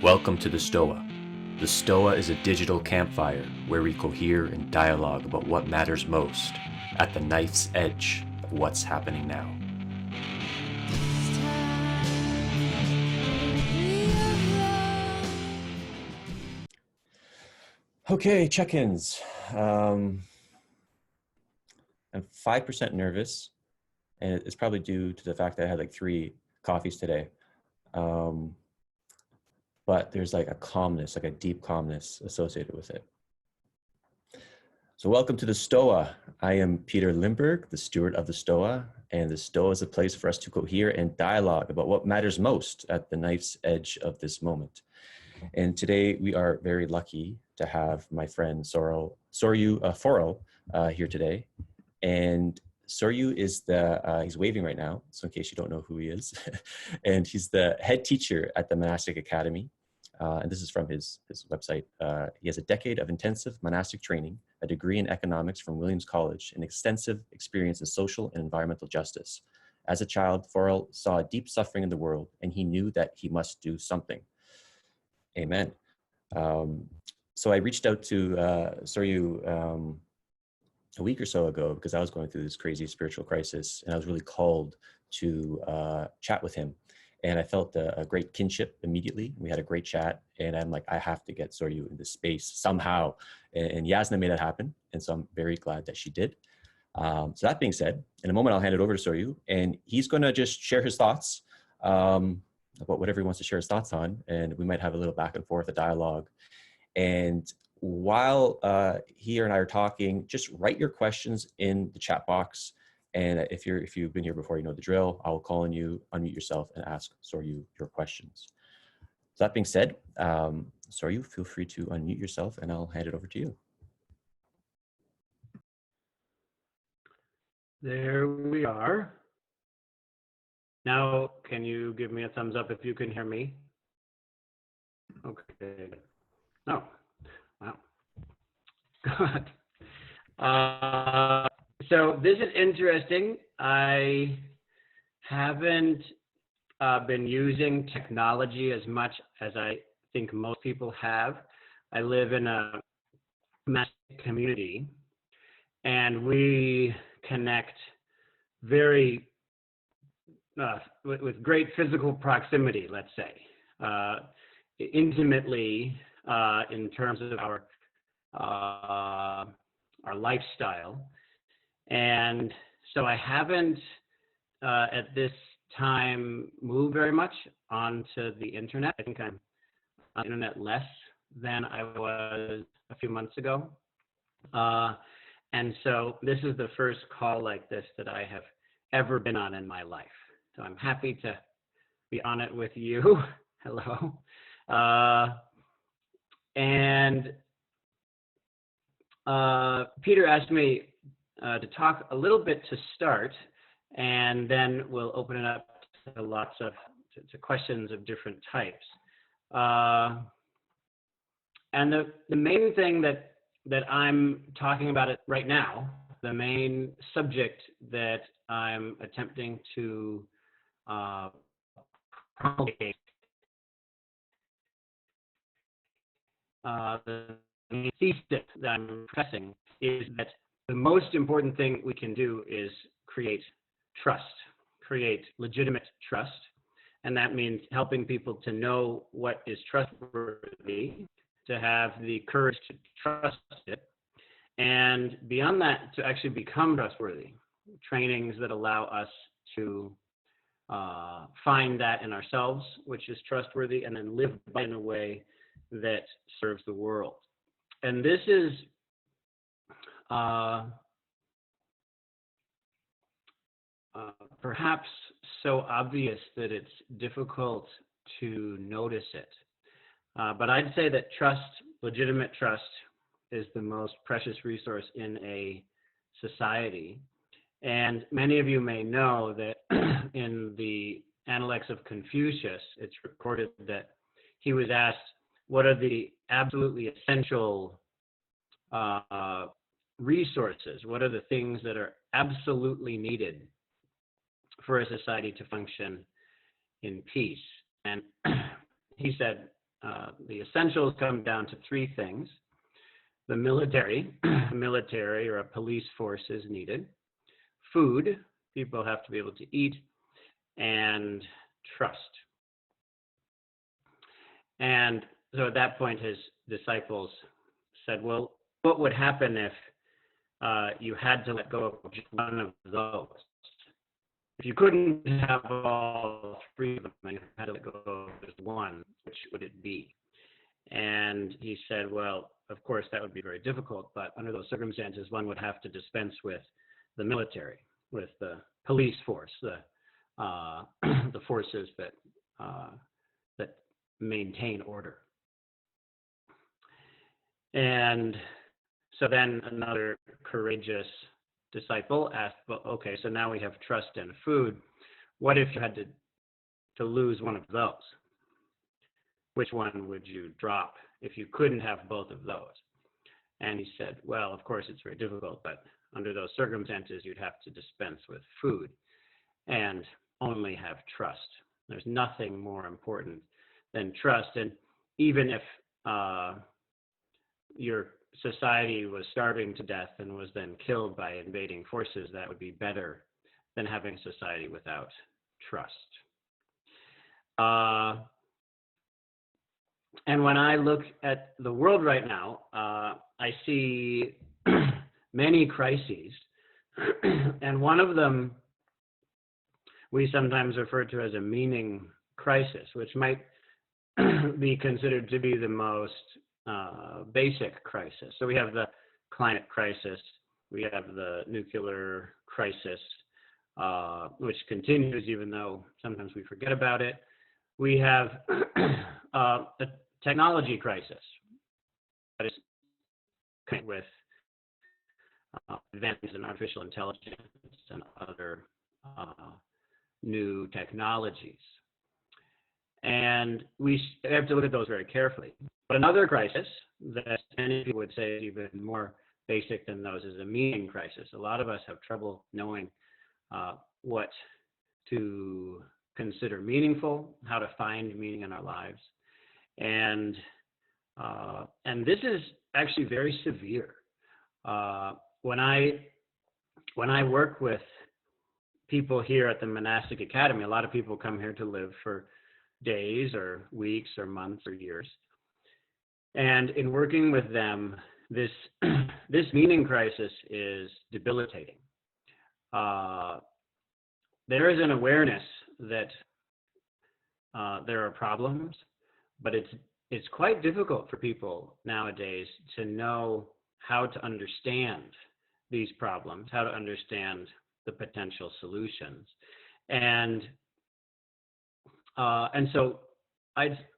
Welcome to the Stoa. The Stoa is a digital campfire where we cohere and dialogue about what matters most at the knife's edge of what's happening now. Okay, check-ins. I'm 5% nervous, and it's probably due to the fact that I had like 3 coffees today. But there's like a calmness, like a deep calmness associated with it. So welcome to the Stoa. I am Peter Lindberg, the steward of the Stoa, and the Stoa is a place for us to cohere and dialogue about what matters most at the knife's edge of this moment. And today we are very lucky to have my friend Soryu Forall here today. And Soryu is he's waving right now, so in case you don't know who he is. And he's the head teacher at the Monastic Academy. And this is from his website. He has a decade of intensive monastic training, a degree in economics from Williams College, and extensive experience in social and environmental justice. As a child, Forall saw deep suffering in the world, and he knew that he must do something. Amen. So I reached out to Soryu a week or so ago because I was going through this crazy spiritual crisis, and I was really called to chat with him. And I felt a great kinship immediately. We had a great chat, and I'm like, I have to get Soryu in this space somehow. And Yasna made that happen, and so I'm very glad that she did. So that being said, in a moment I'll hand it over to Soryu, and he's going to just share his thoughts about whatever he wants to share his thoughts on, and we might have a little back and forth, a dialogue. And while he and I are talking, just write your questions in the chat box. And if you've been here before, you know the drill. I will call on you, unmute yourself, and ask Soryu your questions. So that being said, Soryu, feel free to unmute yourself, and I'll hand it over to you. There we are. Now, can you give me a thumbs up if you can hear me? Okay. Oh, wow. Good. So this is interesting. I haven't been using technology as much as I think most people have. I live in a monastic community, and we connect very with great physical proximity, let's say, intimately in terms of our lifestyle. And so I haven't at this time moved very much onto the internet. I think I'm on the internet less than I was a few months ago. And so this is the first call like this that I have ever been on in my life. So I'm happy to be on it with you. Hello. And Peter asked me to talk a little bit to start, and then we'll open it up to lots of to questions of different types. And the main thing that I'm talking about it right now, the main subject that I'm attempting to promulgate, the thesis that I'm pressing is that the most important thing we can do is create trust, create legitimate trust. And that means helping people to know what is trustworthy, to have the courage to trust it, and beyond that, to actually become trustworthy. Trainings that allow us to find that in ourselves, which is trustworthy, and then live by in a way that serves the world. And this is perhaps so obvious that it's difficult to notice it. But I'd say that trust, legitimate trust, is the most precious resource in a society. And many of you may know that in the Analects of Confucius, it's recorded that he was asked, what are the absolutely essential resources? What are the things that are absolutely needed for a society to function in peace? And he said, the essentials come down to three things. The military, military or a police force is needed. Food, people have to be able to eat, and trust. And so at that point, his disciples said, well, what would happen if you had to let go of just one of those? If you couldn't have all three of them and you had to let go of just one, which would it be? And he said, well, of course, that would be very difficult, but under those circumstances, one would have to dispense with the military, with the police force, the forces that maintain order. And so then another courageous disciple asked, well, okay, so now we have trust and food. What if you had to lose one of those? Which one would you drop if you couldn't have both of those? And he said, well, of course, it's very difficult, but under those circumstances, you'd have to dispense with food and only have trust. There's nothing more important than trust. And even if your society was starving to death and was then killed by invading forces, that would be better than having society without trust. And when I look at the world right now, I see many crises, and one of them we sometimes refer to as a meaning crisis, which might be considered to be the most basic crisis. So we have the climate crisis, we have the nuclear crisis, which continues even though sometimes we forget about it. We have the technology crisis that is with advances in artificial intelligence and other new technologies. And we have to look at those very carefully. But another crisis that many people would say is even more basic than those is a meaning crisis. A lot of us have trouble knowing what to consider meaningful, how to find meaning in our lives. And this is actually very severe. When I work with people here at the Monastic Academy, a lot of people come here to live for days or weeks or months or years. And in working with them, this meaning crisis is debilitating. There is an awareness that there are problems, but it's quite difficult for people nowadays to know how to understand these problems, how to understand the potential solutions. And so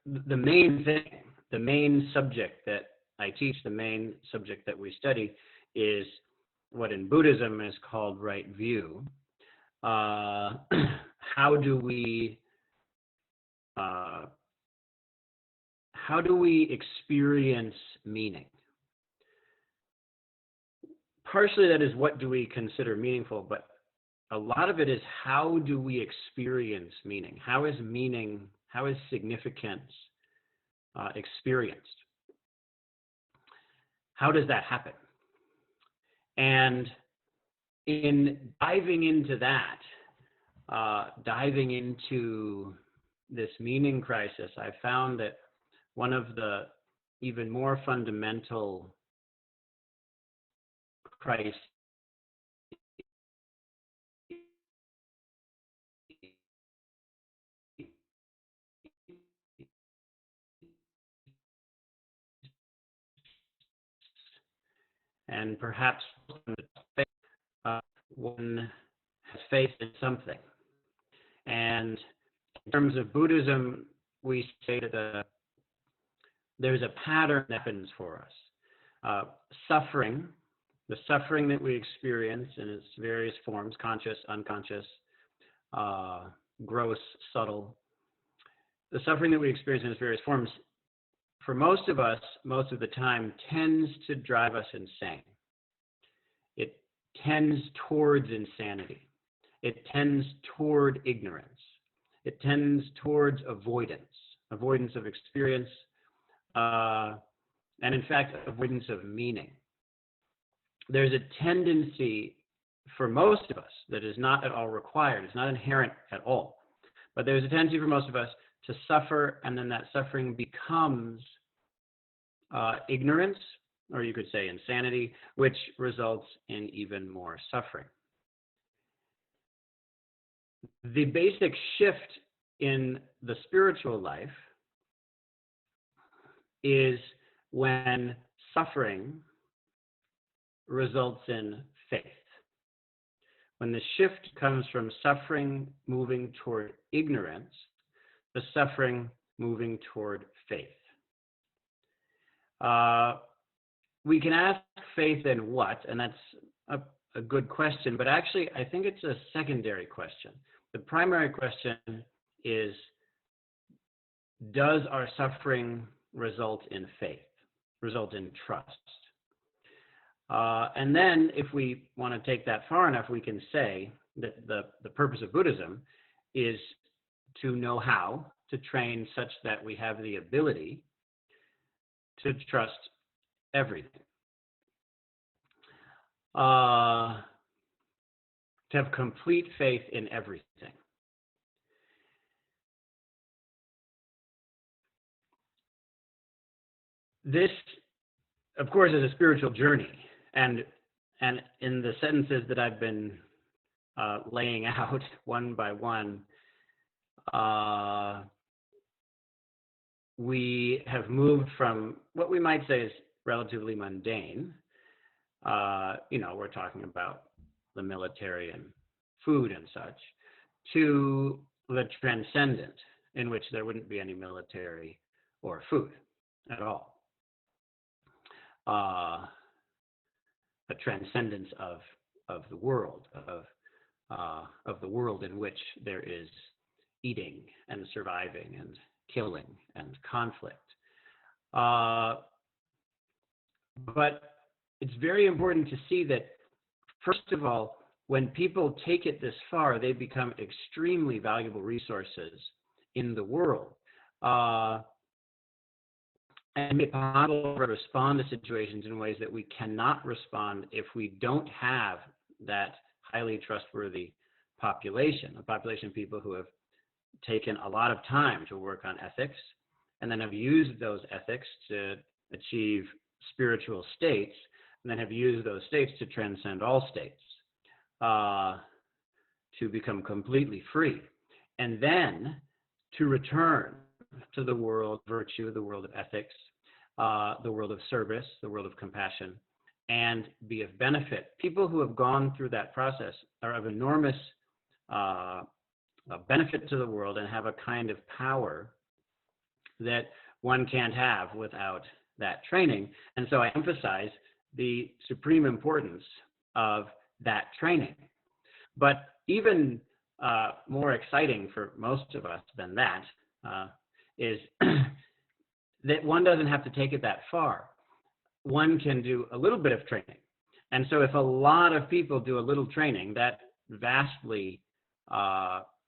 the main thing, the main subject that I teach, the main subject that we study is what in Buddhism is called right view. How do we experience meaning? Partially that is what do we consider meaningful, but a lot of it is how do we experience meaning? How is significance experienced? How does that happen? And in diving into that, diving into this meaning crisis, I found that one of the even more fundamental crises and perhaps one has faith in something. And in terms of Buddhism, we say that there's a pattern that happens for us. Suffering, the suffering that we experience in its various forms, conscious, unconscious, gross, subtle, the suffering that we experience in its various forms, for most of us, most of the time, tends to drive us insane. It tends towards insanity. It tends toward ignorance. It tends towards avoidance of experience, and in fact, avoidance of meaning. There's a tendency for most of us that is not at all required, it's not inherent at all, but there's a tendency for most of us to suffer, and then that suffering becomes ignorance, or you could say insanity, which results in even more suffering. The basic shift in the spiritual life is when suffering results in faith. When the shift comes from suffering moving toward ignorance, the suffering moving toward faith. We can ask faith in what, and that's a good question, but actually I think it's a secondary question. The primary question is, does our suffering result in faith, result in trust? And then if we want to take that far enough, we can say that the purpose of Buddhism is to know how to train such that we have the ability to trust everything. To have complete faith in everything. This, of course, is a spiritual journey, and in the sentences that I've been laying out one by one, we have moved from what we might say is relatively mundane. We're talking about the military and food and such, to the transcendent, in which there wouldn't be any military or food at all. A transcendence of the world, of the world in which there is eating and surviving and killing and conflict. But it's very important to see that, first of all, when people take it this far, they become extremely valuable resources in the world. And it's possible to respond to situations in ways that we cannot respond if we don't have that highly trustworthy population, a population of people who have taken a lot of time to work on ethics and then have used those ethics to achieve spiritual states, and then have used those states to transcend all states, to become completely free, and then to return to the world of virtue, the world of ethics, the world of service, the world of compassion, and be of benefit. People who have gone through that process are of enormous benefit to the world and have a kind of power that one can't have without that training. And so I emphasize the supreme importance of that training. But even more exciting for most of us than that is that one doesn't have to take it that far. One can do a little bit of training. And so if a lot of people do a little training, that vastly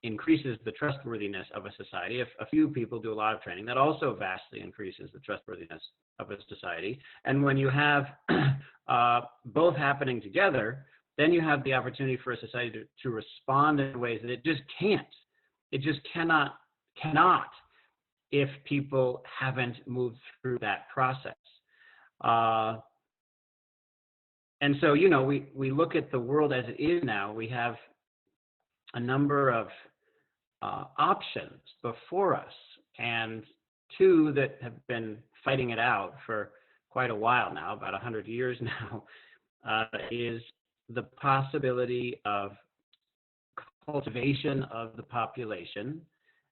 increases the trustworthiness of a society. If a few people do a lot of training, that also vastly increases the trustworthiness of a society. And when you have both happening together, then you have the opportunity for a society to respond in ways that it just can't. It just cannot if people haven't moved through that process. And so, we look at the world as it is now. We have a number of options before us, and two that have been fighting it out for quite a while now, about 100 years now, is the possibility of cultivation of the population,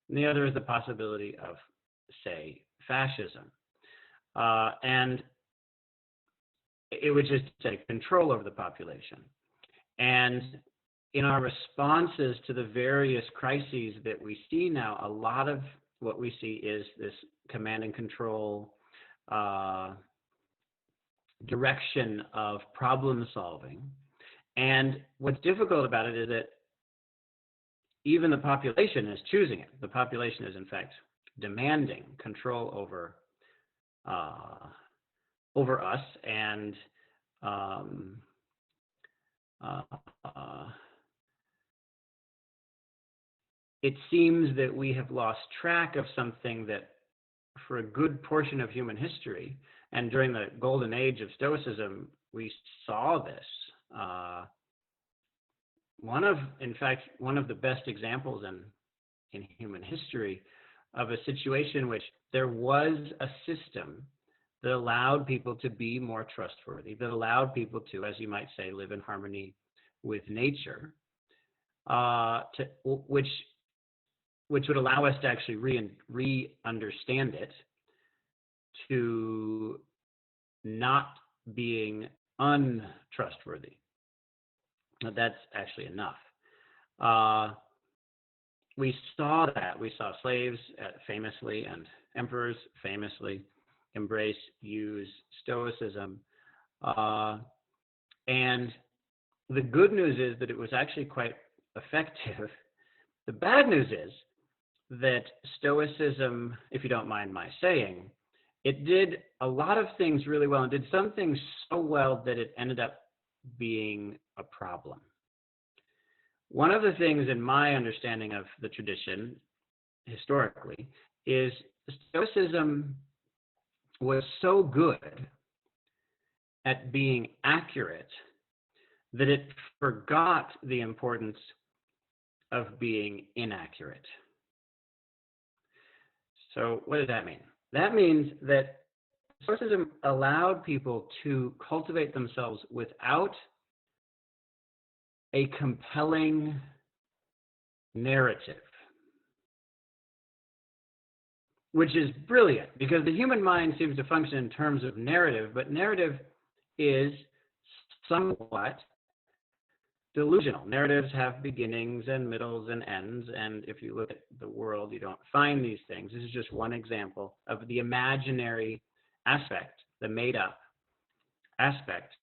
and the other is the possibility of, say, fascism. And it would just say control over the population. And in our responses to the various crises that we see now, a lot of what we see is this command and control direction of problem solving. And what's difficult about it is that even the population is choosing it. The population is, in fact, demanding control over over us, and it seems that we have lost track of something that for a good portion of human history, and during the golden age of Stoicism, we saw this. In fact, one of the best examples in human history of a situation in which there was a system that allowed people to be more trustworthy, that allowed people to, as you might say, live in harmony with nature, which would allow us to actually re-understand it, to not being untrustworthy. That's actually enough. We saw that. We saw slaves famously, and emperors famously use Stoicism. And the good news is that it was actually quite effective. The bad news is that Stoicism, if you don't mind my saying, it did a lot of things really well, and did some things so well that it ended up being a problem. One of the things in my understanding of the tradition historically is Stoicism was so good at being accurate that it forgot the importance of being inaccurate. So what does that mean? That means that Stoicism allowed people to cultivate themselves without a compelling narrative, which is brilliant, because the human mind seems to function in terms of narrative, but narrative is somewhat delusional. Narratives have beginnings and middles and ends, and if you look at the world, you don't find these things. This is just one example of the imaginary aspect, the made-up aspect,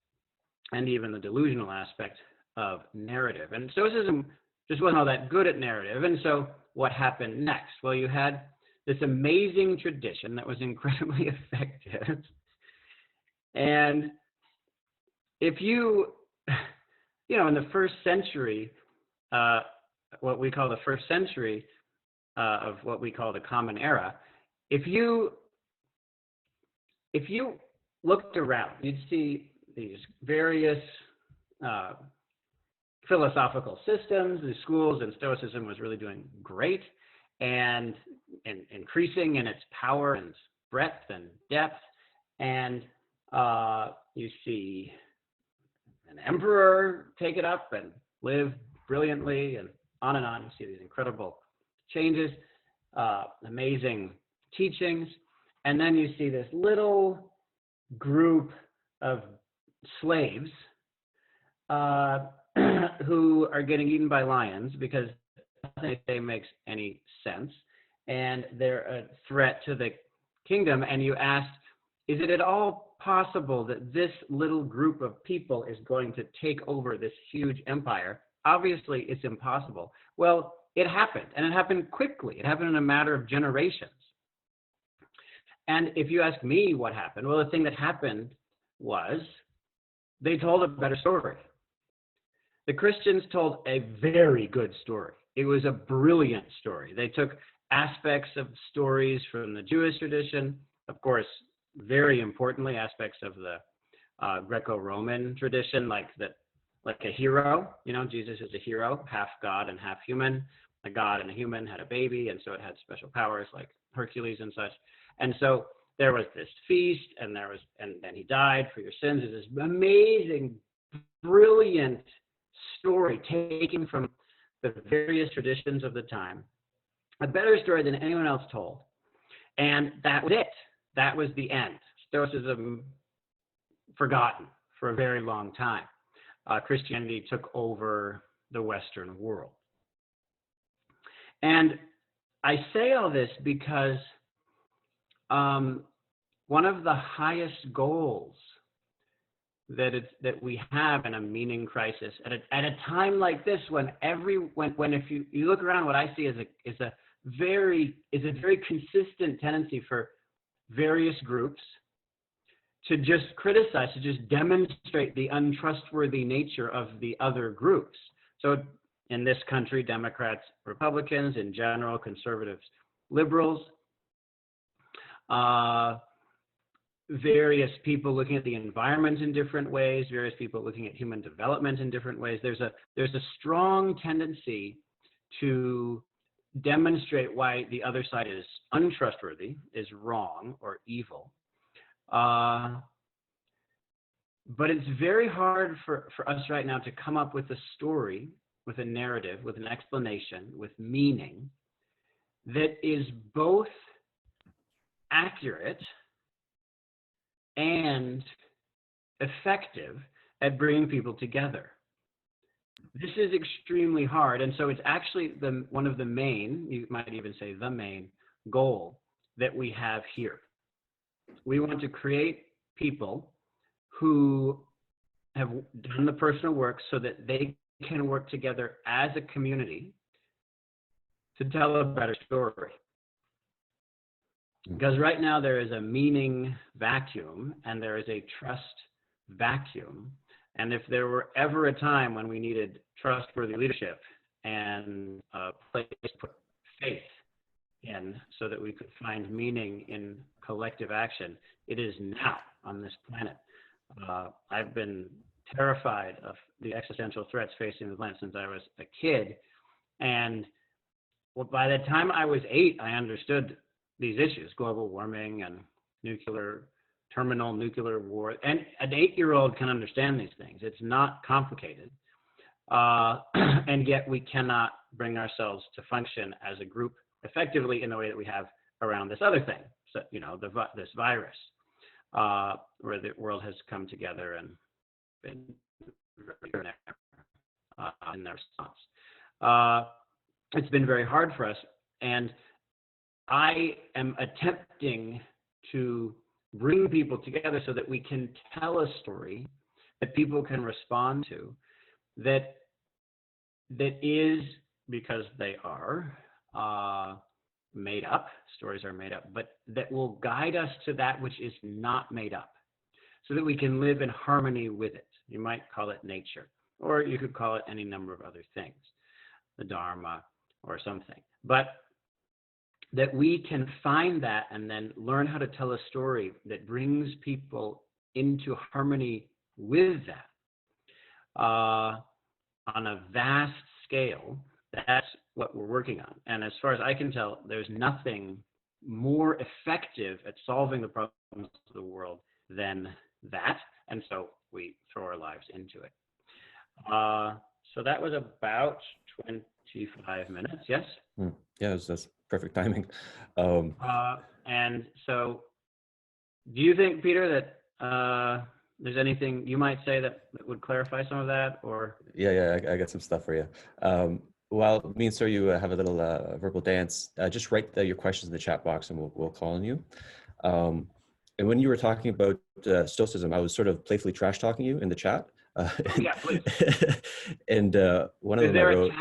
and even the delusional aspect of narrative. And Stoicism just wasn't all that good at narrative. And so what happened next? Well, you had this amazing tradition that was incredibly effective. And if you in the first century, what we call the first century of what we call the Common Era, if you looked around, you'd see these various philosophical systems, the schools, and Stoicism was really doing great and increasing in its power and breadth and depth. And you see an emperor take it up and live brilliantly, and on and on. You see these incredible changes, amazing teachings. And then you see this little group of slaves who are getting eaten by lions because nothing they say makes any sense, and they're a threat to the kingdom. And you ask, is it at all possible that this little group of people is going to take over this huge empire? Obviously, it's impossible. Well, it happened, and it happened quickly. It happened in a matter of generations. And if you ask me what happened, well, the thing that happened was they told a better story. The Christians told a very good story. It was a brilliant story. They took aspects of stories from the Jewish tradition, of course, very importantly, aspects of the Greco-Roman tradition, like a hero. Jesus is a hero, half God and half human. A god and a human had a baby, and so it had special powers like Hercules and such. And so there was this feast, and then he died for your sins. It's this amazing, brilliant story taken from the various traditions of the time, a better story than anyone else told. And that was it. That was the end. Stoicism forgotten for a very long time. Christianity took over the Western world. And I say all this because one of the highest goals that we have in a meaning crisis at a time like this, when if you look around, what I see is a very consistent tendency for various groups to just criticize, to just demonstrate the untrustworthy nature of the other groups. So in this country, Democrats, Republicans, in general, conservatives, liberals, various people looking at the environment in different ways, various people looking at human development in different ways. There's a strong tendency to demonstrate why the other side is untrustworthy, is wrong, or evil. But it's very hard for us right now to come up with a story, with a narrative, with an explanation, with meaning that is both accurate and effective at bringing people together. This is extremely hard, and so it's actually one of the main, you might even say the main, goal that we have here. We want to create people who have done the personal work so that they can work together as a community to tell a better story. Because right now there is a meaning vacuum and there is a trust vacuum. And if there were ever a time when we needed trustworthy leadership and a place to put faith in so that we could find meaning in collective action, it is now on this planet. I've been terrified of the existential threats facing the planet since I was a kid. And by the time I was 8, I understood these issues, global warming and terminal nuclear war. And an 8-year-old can understand these things. It's not complicated. And yet we cannot bring ourselves to function as a group effectively in the way that we have around this other thing. So, this virus, where the world has come together and been in their response. It's been very hard for us. And I am attempting to bring people together so that we can tell a story that people can respond to, that is, because they are made up, stories are made up, but that will guide us to that which is not made up, so that we can live in harmony with it. You might call it nature, or you could call it any number of other things, the Dharma or something. But that we can find that and then learn how to tell a story that brings people into harmony with that on a vast scale. That's what we're working on. And as far as I can tell, there's nothing more effective at solving the problems of the world than that. And so we throw our lives into it. So that was about 25 minutes, yes? Yeah, that's perfect timing. And so do you think, Peter, that there's anything you might say that would clarify some of that? Or Yeah, I got some stuff for you. While me and Soryu have a little verbal dance, just write your questions in the chat box and we'll call on you. And when you were talking about Stoicism, I was sort of playfully trash talking you in the chat. Yeah, please. And one of them I wrote,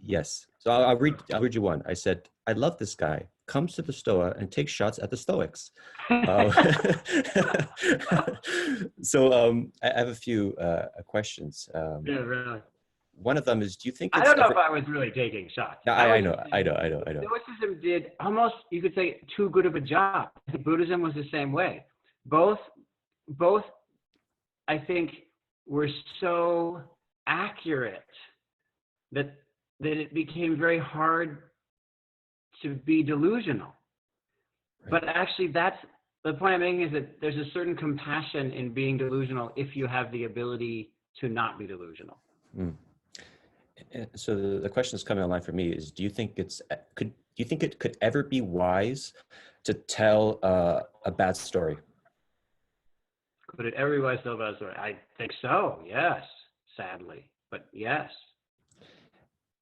yes. So I'll read you one. I said, I love this guy. Comes to the Stoa and takes shots at the Stoics. So I have a few questions. Yeah, really. One of them is, do you think I don't know if I was really taking shots. No, I know. Stoicism did almost, you could say, too good of a job. Buddhism was the same way. Both, I think, were so accurate that it became very hard to be delusional. Right. But actually, that's the point I'm making, is that there's a certain compassion in being delusional if you have the ability to not be delusional. So the question that's coming online for me is: do you think it could ever be wise to tell a bad story? Could it ever be wise to tell a bad story? I think so. Yes, sadly, but yes.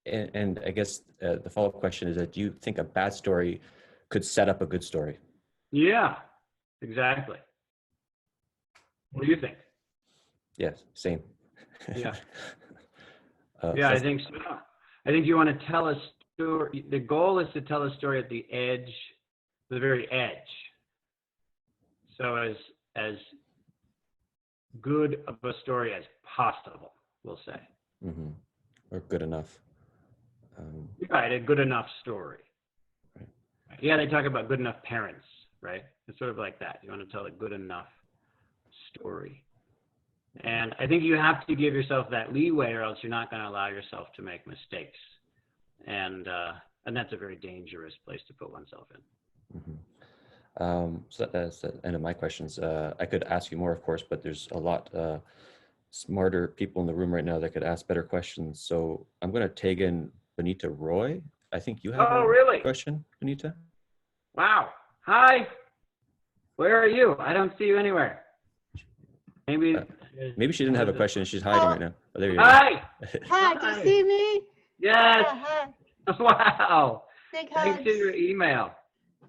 And I guess the follow-up question is that: do you think a bad story could set up a good story? Yeah, exactly. What do you think? Yes, same. Yeah. Yeah, I think so. I think you want to tell a story. The goal is to tell a story at the edge, the very edge. So as good of a story as possible, we'll say. Mm-hmm. Or good enough. Right, a good enough story. Right. Yeah, they talk about good enough parents, right? It's sort of like that. You want to tell a good enough story. And I think you have to give yourself that leeway, or else you're not going to allow yourself to make mistakes. And that's a very dangerous place to put oneself in. Mm-hmm. So that's the end of my questions. I could ask you more, of course, but there's a lot smarter people in the room right now that could ask better questions. So I'm going to tag in Benita Roy. I think you have a really? question, Benita? Wow. Hi. Where are you? I don't see you anywhere. Maybe she didn't have a question. She's hiding right now. Oh, there you go. Hi. Hi, do you see me? Yes. Hi. Wow. Big Thanks hugs. for your email.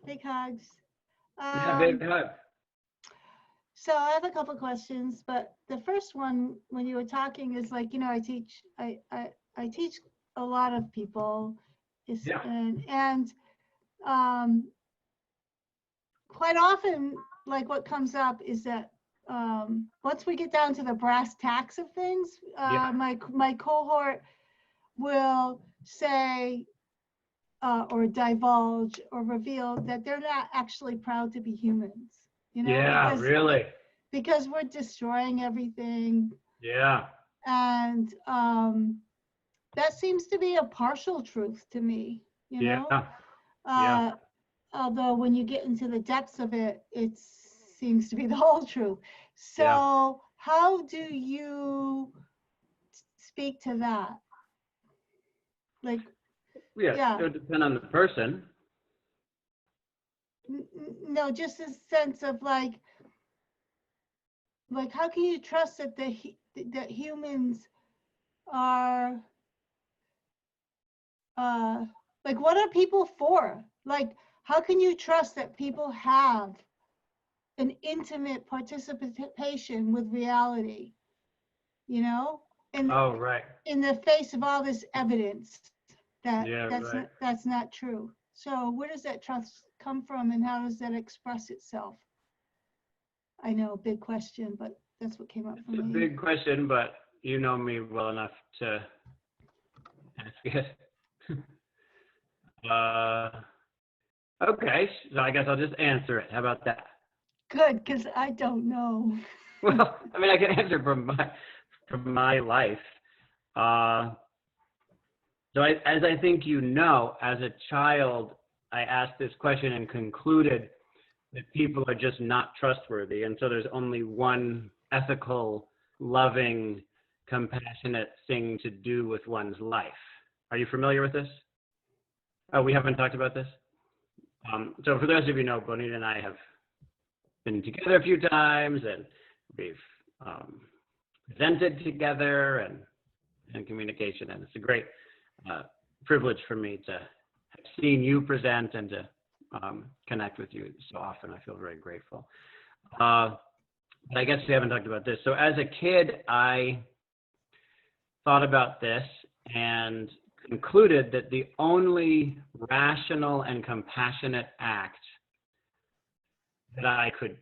Big hugs. Yeah, big hug. So I have a couple questions, but the first one, when you were talking, is like, I teach a lot of people, and quite often, like what comes up is that once we get down to the brass tacks of things, my cohort will say or divulge or reveal that they're not actually proud to be humans. Yeah, really. Because we're destroying everything. Yeah. And that seems to be a partial truth to me, although when you get into the depths of it, it seems to be the whole truth. So how do you speak to that? Like, it would depend on the person. No, just a sense of like how can you trust that that humans are like, what are people for? Like, how can you trust that people have an intimate participation with reality, in the face of all this evidence that's not true? So where does that trust come from, and how does that express itself? I know, big question, but that's what came up for me. It's a big question, but you know me well enough to ask it. Okay, so I guess I'll just answer it. How about that? Good, because I don't know. Well, I mean, I can answer from my life. So as I think as a child, I asked this question and concluded that people are just not trustworthy. And so there's only one ethical, loving, compassionate thing to do with one's life. Are you familiar with this? Oh, we haven't talked about this? So for those of you who know, Bonita and I have been together a few times, and we've presented together and in communication, and it's a great privilege for me to have seen you present and to connect with you so often. I feel very grateful. But I guess we haven't talked about this. So as a kid, I thought about this and concluded that the only rational and compassionate act that I could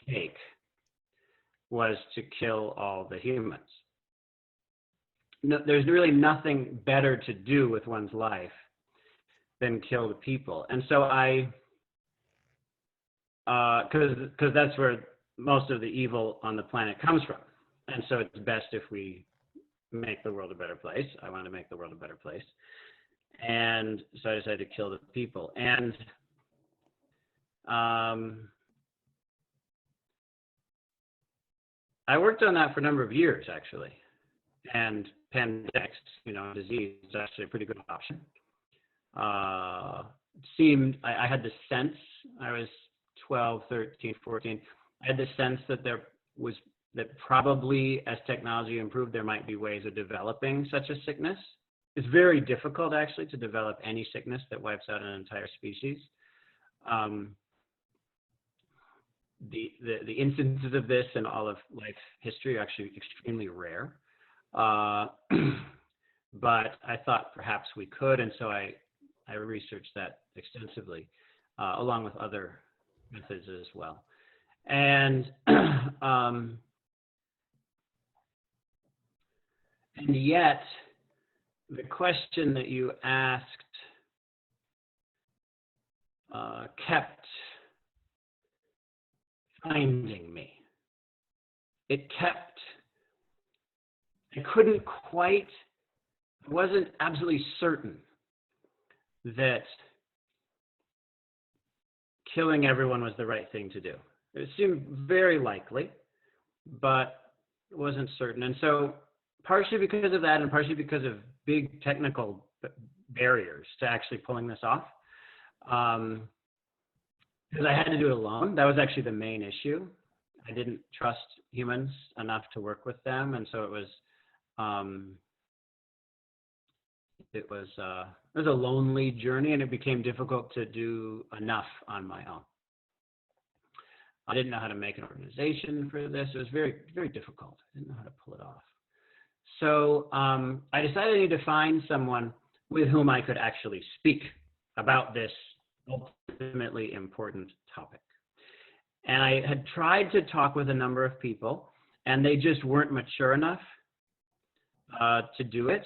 take was to kill all the humans. No, there's really nothing better to do with one's life than kill the people. And so because that's where most of the evil on the planet comes from. And so it's best if we make the world a better place. I want to make the world a better place. And so I decided to kill the people. And I worked on that for a number of years, actually. And pandemics, disease is actually a pretty good option. I had the sense, I was 12, 13, 14, I had the sense that that probably as technology improved, there might be ways of developing such a sickness. It's very difficult, actually, to develop any sickness that wipes out an entire species. The instances of this in all of life history are actually extremely rare. But I thought perhaps we could, and so I researched that extensively. along with other methods as well. And and yet, the question that you asked kept finding me. It kept, I couldn't quite, I wasn't absolutely certain that killing everyone was the right thing to do. It seemed very likely, but it wasn't certain. And so partially because of that and partially because of big technical barriers to actually pulling this off, because I had to do it alone. That was actually the main issue. I didn't trust humans enough to work with them, and so it was a lonely journey, and it became difficult to do enough on my own. I didn't know how to make an organization for this. It was very, very difficult. I didn't know how to pull it off. So I decided I need to find someone with whom I could actually speak about this ultimately important topic. And I had tried to talk with a number of people, and they just weren't mature enough to do it.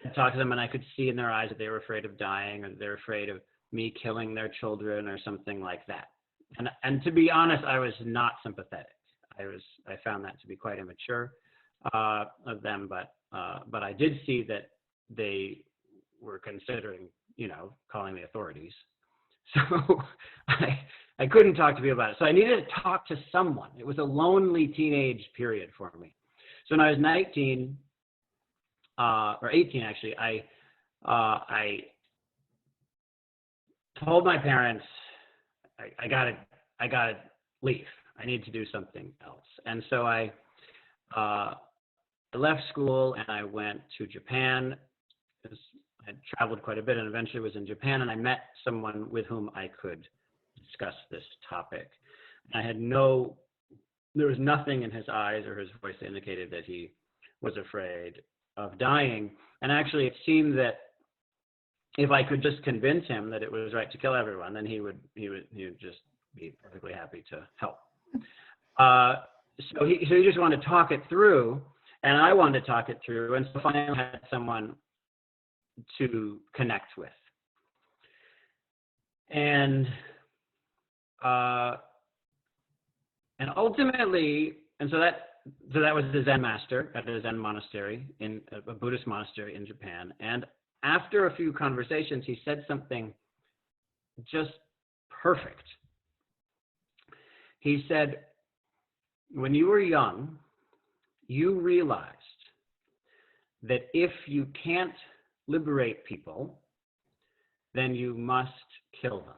I talked to them, and I could see in their eyes that they were afraid of dying, or they're afraid of me killing their children, or something like that. And to be honest, I was not sympathetic. I found that to be quite immature of them, but I did see that they were considering, calling the authorities. So I couldn't talk to people about it. So I needed to talk to someone. It was a lonely teenage period for me. So when I was 19, or 18 actually, I told my parents, I gotta leave. I need to do something else. And so I left school and I went to Japan. I had traveled quite a bit and eventually was in Japan, and I met someone with whom I could discuss this topic. I had there was nothing in his eyes or his voice that indicated that he was afraid of dying. And actually it seemed that if I could just convince him that it was right to kill everyone, then he would just be perfectly happy to help. So he just wanted to talk it through, and I wanted to talk it through, and so finally I had someone to connect with. And ultimately, and so that was the Zen master at a Zen monastery, in a Buddhist monastery in Japan. And after a few conversations, he said something just perfect. He said, when you were young, you realized that if you can't liberate people, then you must kill them.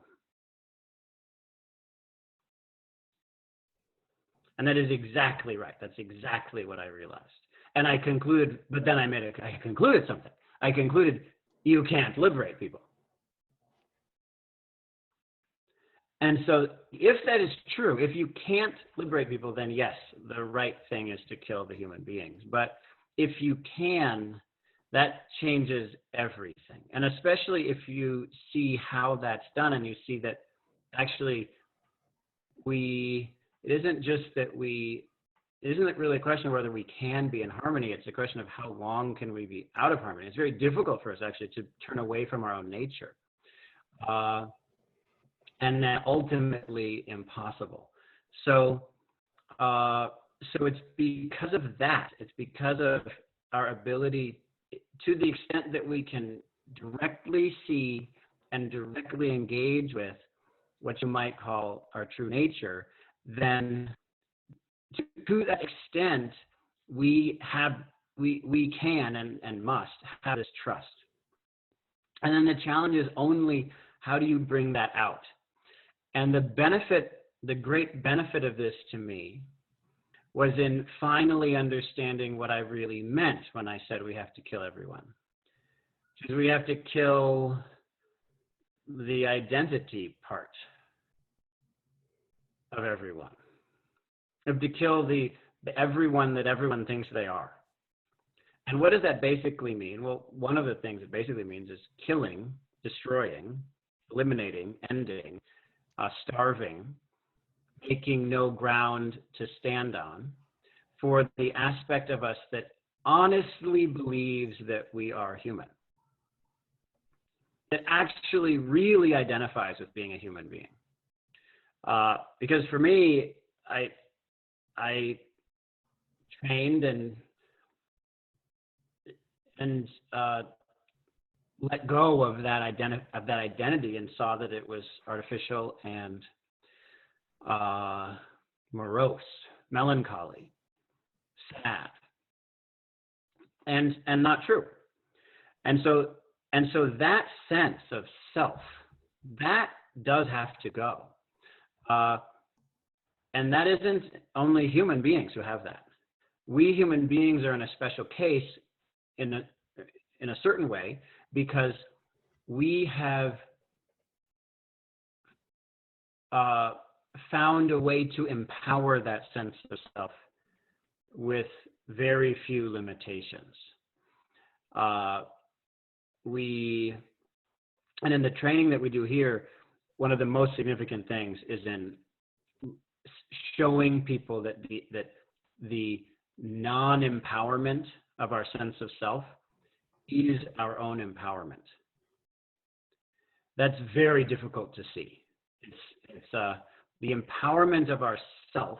And that is exactly right. That's exactly what I realized. And I concluded, but then I concluded something. I concluded, you can't liberate people. And so if that is true, if you can't liberate people, then yes, the right thing is to kill the human beings. But if you can, that changes everything. And especially if you see how that's done, and you see that actually it isn't really a question of whether we can be in harmony. It's a question of how long can we be out of harmony. It's very difficult for us actually to turn away from our own nature. And then ultimately impossible. So it's because of that. It's because of our ability, to the extent that we can directly see and directly engage with what you might call our true nature, then to that extent, we can and must have this trust. And then the challenge is only, how do you bring that out? And the great benefit of this to me was in finally understanding what I really meant when I said we have to kill everyone. Because we have to kill the identity part of everyone. We have to kill the everyone that everyone thinks they are. And what does that basically mean? Well, one of the things it basically means is killing, destroying, eliminating, ending starving, taking no ground to stand on, for the aspect of us that honestly believes that we are human, that actually really identifies with being a human being. Because for me, I trained and let go of that identity and saw that it was artificial and morose, melancholy, sad, and not true. And so that sense of self, that does have to go. And that isn't only human beings who have that. We human beings are in a special case in a certain way, because we have found a way to empower that sense of self with very few limitations. And in the training that we do here, one of the most significant things is in showing people that the non-empowerment of our sense of self is our own empowerment. That's very difficult to see. It's the empowerment of our self.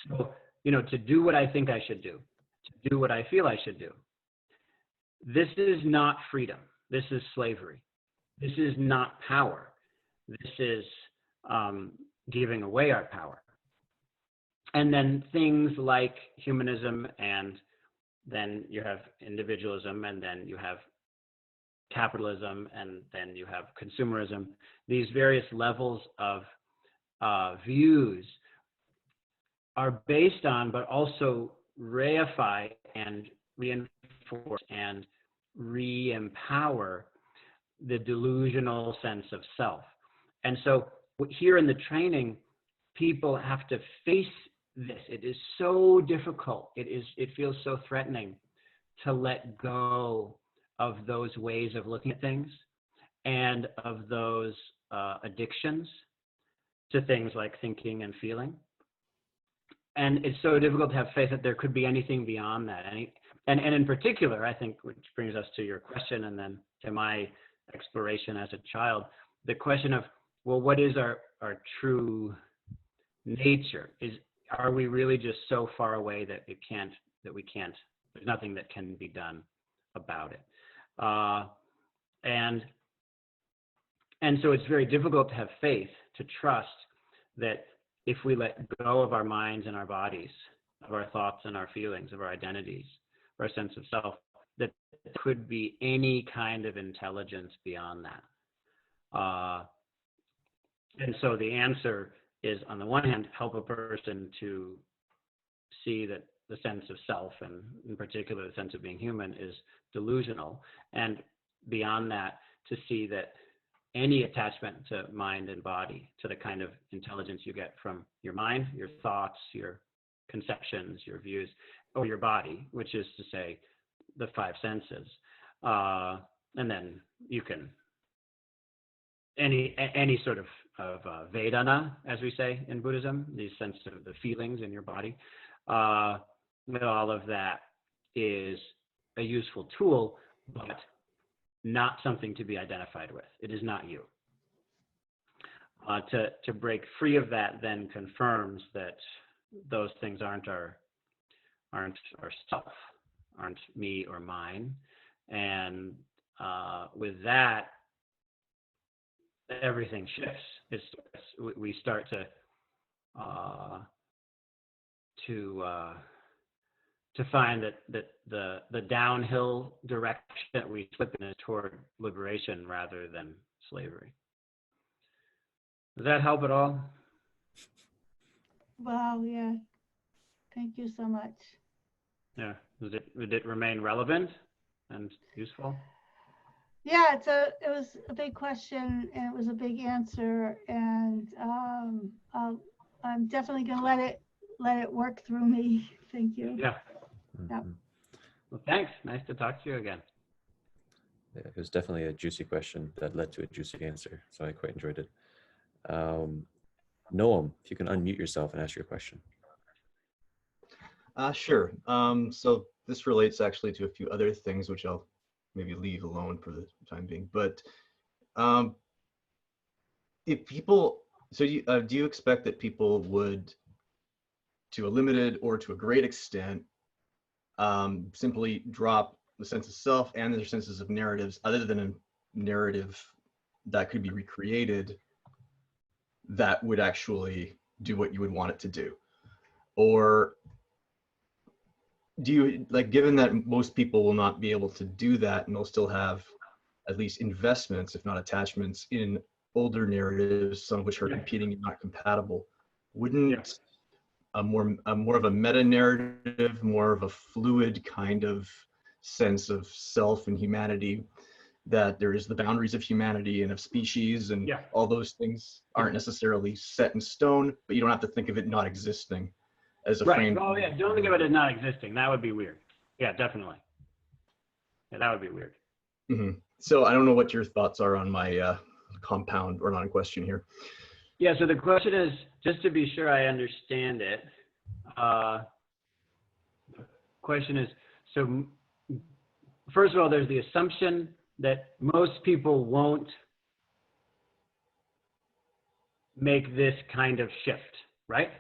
So, to do what I think I should do, to do what I feel I should do. This is not freedom. This is slavery. This is not power. This is giving away our power. And then things like humanism, and then you have individualism, and then you have capitalism, and then you have consumerism. These various levels of views are based on, but also reify and reinforce and re-empower the delusional sense of self. And so here in the training, people have to face this. It is so difficult. It feels so threatening to let go of those ways of looking at things and of those addictions to things like thinking and feeling. And it's so difficult to have faith that there could be anything beyond that. And in particular, I think, which brings us to your question and then to my exploration as a child, the question of, well, what is our true nature? Are we really just so far away that we can't, there's nothing that can be done about it? And so it's very difficult to have faith, to trust that if we let go of our minds and our bodies, of our thoughts and our feelings, of our identities, of our sense of self, that there could be any kind of intelligence beyond that. And so the answer is, on the one hand, help a person to see that the sense of self, and in particular the sense of being human, is delusional, and beyond that, to see that any attachment to mind and body, to the kind of intelligence you get from your mind, your thoughts, your conceptions, your views, or your body, which is to say the five senses, and then you can any sort of Vedana, as we say in Buddhism, the sense of the feelings in your body, all of that is a useful tool, but not something to be identified with. It is not you. To break free of that then confirms that those things aren't our self, aren't me or mine, and with that, everything shifts. We start to find that the downhill direction that we slip in is toward liberation rather than slavery. Does that help at all? Wow, yeah. Thank you so much. Yeah. Did it remain relevant and useful? Yeah, it was a big question, and it was a big answer, and I'm definitely gonna let it work through me. Thank you. Yeah. Yep. Well, thanks. Nice to talk to you again. Yeah, it was definitely a juicy question that led to a juicy answer, so I quite enjoyed it. Noam, if you can unmute yourself and ask your question. Sure. So this relates actually to a few other things, which I'll maybe leave alone for the time being. But if people, so do you expect that people would, to a limited or to a great extent, simply drop the sense of self and their senses of narratives, other than a narrative that could be recreated that would actually do what you would want it to do? Or do you, like, given that most people will not be able to do that and they'll still have at least investments, if not attachments, in older narratives, some of which are competing and not compatible, wouldn't a more of a meta narrative, more of a fluid kind of sense of self and humanity, that there is the boundaries of humanity and of species and all those things aren't necessarily set in stone, but you don't have to think of it not existing as a frame? Oh yeah, don't think of it as not existing. That would be weird. Yeah, definitely. Yeah, that would be weird. So I don't know what your thoughts are on my compound or non-question here. Yeah, so the question is, just to be sure I understand it, the question is, so first of all, there's the assumption that most people won't make this kind of shift, right?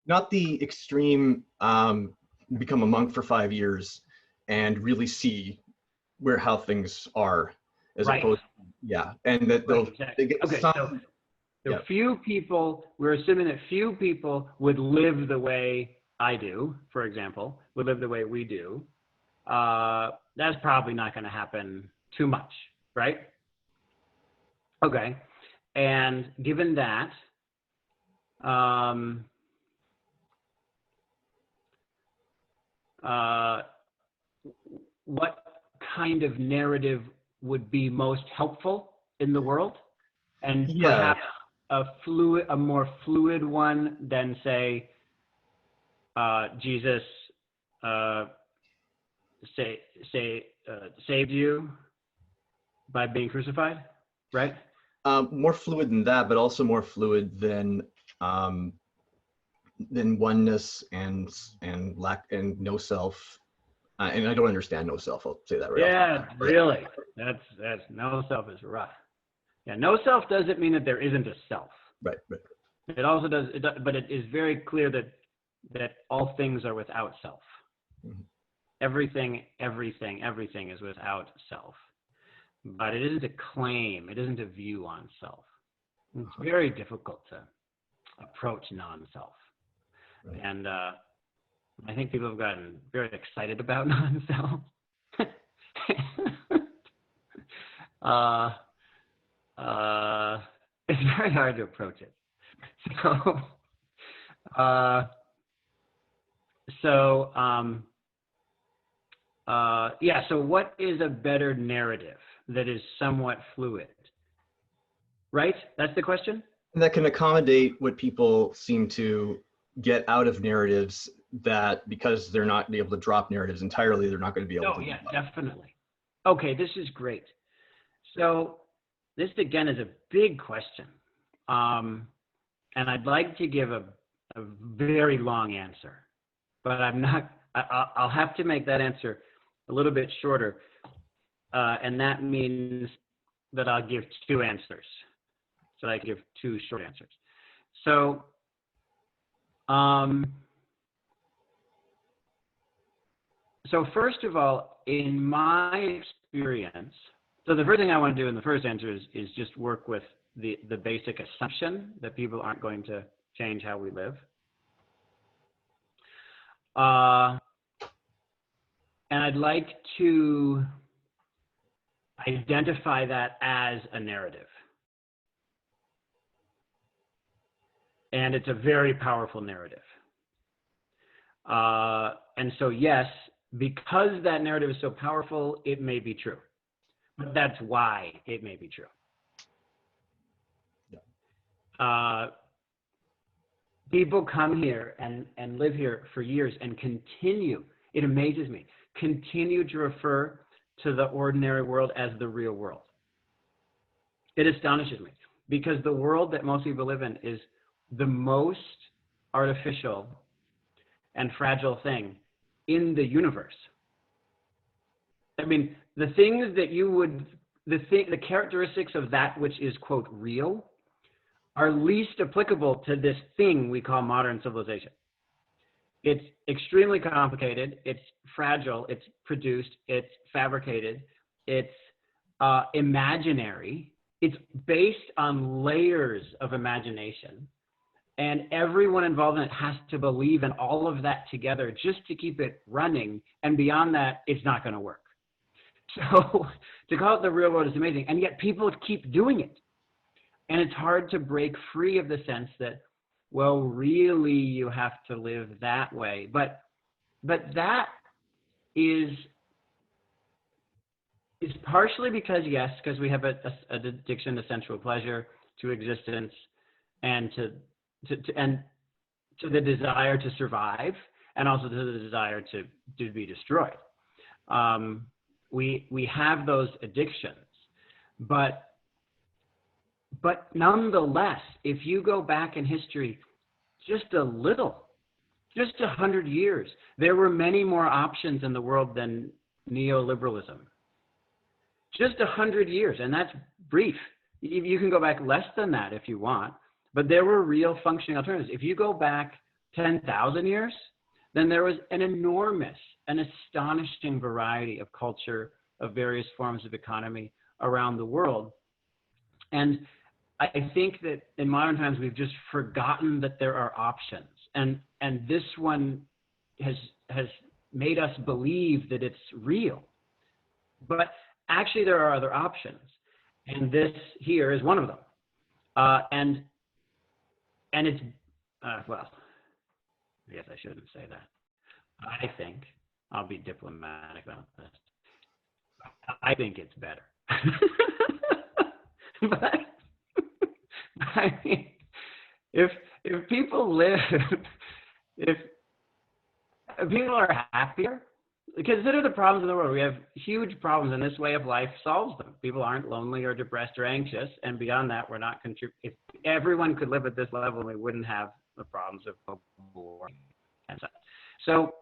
Not the extreme become a monk for 5 years and really see how things are, as opposed to, and that they get some. So few people, we're assuming that few people would live the way I do, for example, would live the way we do. That's probably not going to happen too much, right? Okay. And given that, what kind of narrative would be most helpful in the world? And perhaps a more fluid one than, say, Jesus saved you by being crucified, right? More fluid than that, but also more fluid than oneness and lack and no self. And I don't understand no self. I'll say that right. Yeah, really. That's no self is rough. Yeah, no self doesn't mean that there isn't a self. Right. It also does, but it is very clear that all things are without self. Everything is without self. But it isn't a claim. It isn't a view on self. It's very difficult to approach non-self. Right. And I think people have gotten very excited about non-self. It's very hard to approach it. So what is a better narrative that is somewhat fluid? Right? That's the question? And that can accommodate what people seem to get out of narratives, that because they're not able to drop narratives entirely, they're not going to be able to. Oh, yeah, definitely. Okay, this is great. So this, again, is a big question. And I'd like to give a very long answer, but I'll have to make that answer a little bit shorter. And that means that I'll give two answers. So I give two short answers. So, so first of all, in my experience, so the first thing I want to do in the first answer is just work with the basic assumption that people aren't going to change how we live. And I'd like to identify that as a narrative. And it's a very powerful narrative. And so, yes, because that narrative is so powerful, it may be true. But that's why it may be true. People come here and live here for years and continue, it amazes me, continue to refer to the ordinary world as the real world. It astonishes me. because the world that most people live in is the most artificial and fragile thing in the universe. I mean, the things that you would, the characteristics of that which is, quote, real, are least applicable to this thing we call modern civilization. It's extremely complicated, it's fragile, it's produced, it's fabricated, it's imaginary, it's based on layers of imagination, and everyone involved in it has to believe in all of that together just to keep it running, and beyond that, it's not going to work. So to call it the real world is amazing, and yet people keep doing it. And it's hard to break free of the sense that, well, really you have to live that way. But that is partially because, yes, because we have an addiction to sensual pleasure, to existence, and to the desire to survive, and also to the desire to be destroyed. We have those addictions, but nonetheless, if you go back in history just a little, just 100 years, there were many more options in the world than neoliberalism. Just 100 years, and that's brief. You can go back less than that if you want, but there were real functioning alternatives. If you go back 10,000 years, then there was an enormous, an astonishing variety of culture, of various forms of economy around the world. And I think that in modern times, we've just forgotten that there are options. And this one has made us believe that it's real. But actually, there are other options. And this here is one of them. And it's, well, I guess I shouldn't say that. I think, I'll be diplomatic about this, I think it's better. But I mean, if people live, if people are happier, consider the problems in the world. We have huge problems, and this way of life solves them. People aren't lonely or depressed or anxious, and beyond that, we're not if everyone could live at this level, we wouldn't have the problems of war and such. So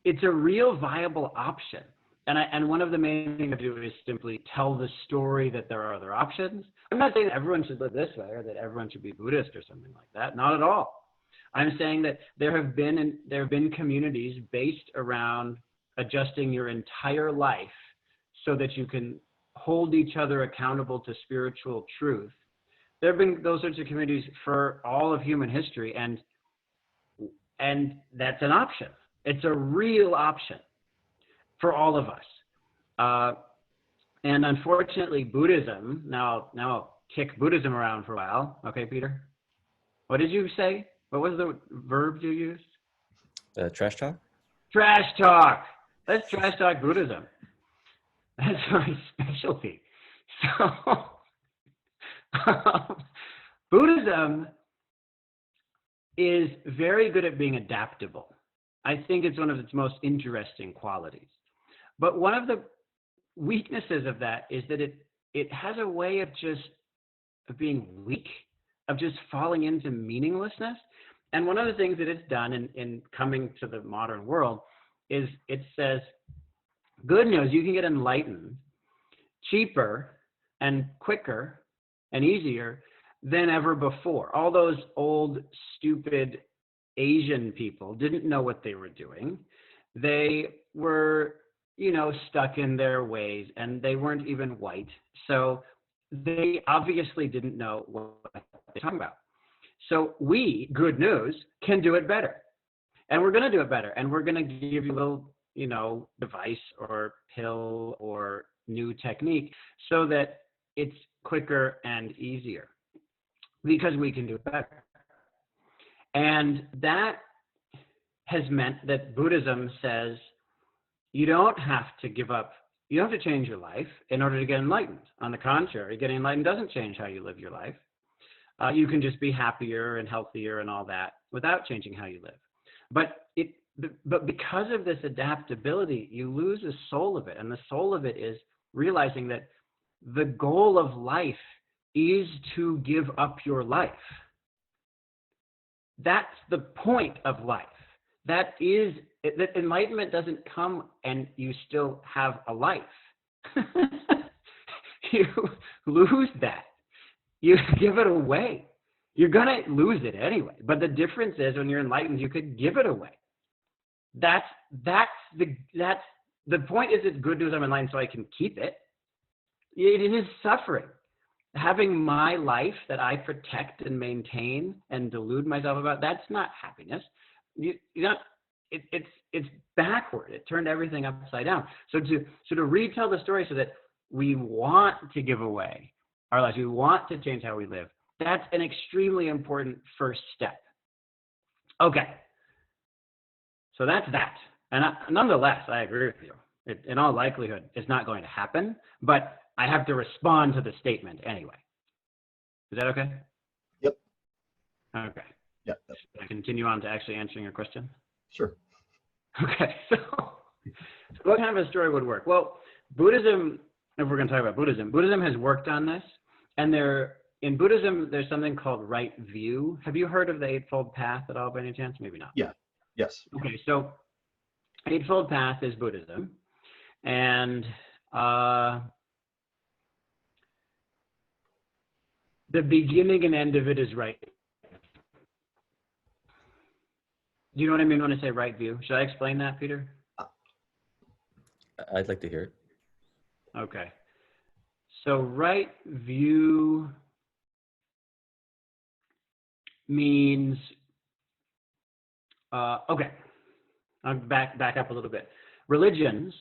it's a real viable option. And one of the main things to do is simply tell the story that there are other options. I'm not saying that everyone should live this way or that everyone should be Buddhist or something like that. Not at all. I'm saying that there have been communities based around adjusting your entire life so that you can hold each other accountable to spiritual truth. There have been those sorts of communities for all of human history, and that's an option. It's a real option for all of us. And unfortunately, Buddhism, now I'll kick Buddhism around for a while. Okay, Peter? What did you say? What was the verb you used? Trash talk? Trash talk. Let's trash talk Buddhism. That's my specialty. So, Buddhism is very good at being adaptable. I think it's one of its most interesting qualities. But one of the weaknesses of that is that it has a way of being weak, of just falling into meaninglessness. And one of the things that it's done in coming to the modern world is it says, good news, you can get enlightened cheaper and quicker and easier than ever before. All those old, stupid Asian people didn't know what they were doing. They were, stuck in their ways, and they weren't even white. So they obviously didn't know what they're talking about. So we, good news, can do it better. And we're going to do it better. And we're going to give you a little, device or pill or new technique so that it's quicker and easier because we can do it better. And that has meant that Buddhism says you don't have to give up, you don't have to change your life in order to get enlightened. On the contrary, getting enlightened doesn't change how you live your life. You can just be happier and healthier and all that without changing how you live. But but because of this adaptability, you lose the soul of it. And the soul of it is realizing that the goal of life is to give up your life. That's the point of life. That enlightenment doesn't come and you still have a life. You lose that. You give it away. You're going to lose it anyway. But the difference is when you're enlightened, you could give it away. That's the point. Is it's good news I'm enlightened so I can keep it. It is suffering. Having my life that I protect and maintain and delude myself about, that's not happiness. It's backward. It turned everything upside down. So to retell the story so that we want to give away our lives, we want to change how we live, that's an extremely important first step. Okay. So that's that. And nonetheless, I agree with you. In all likelihood, it's not going to happen, but I have to respond to the statement anyway. Is that okay? Yep. Okay. Yep. Should I continue on to actually answering your question? Sure. Okay. So what kind of a story would work? Well, Buddhism, if we're going to talk about Buddhism, Buddhism has worked on this. And in Buddhism, there's something called right view. Have you heard of the Eightfold Path at all by any chance? Maybe not. Yeah. Yes. Okay. So Eightfold Path is Buddhism. And the beginning and end of it is right. Do you know what I mean when I say right view? Should I explain that, Peter? I'd like to hear it. Okay. So right view means, okay, I'll back up a little bit. Religions,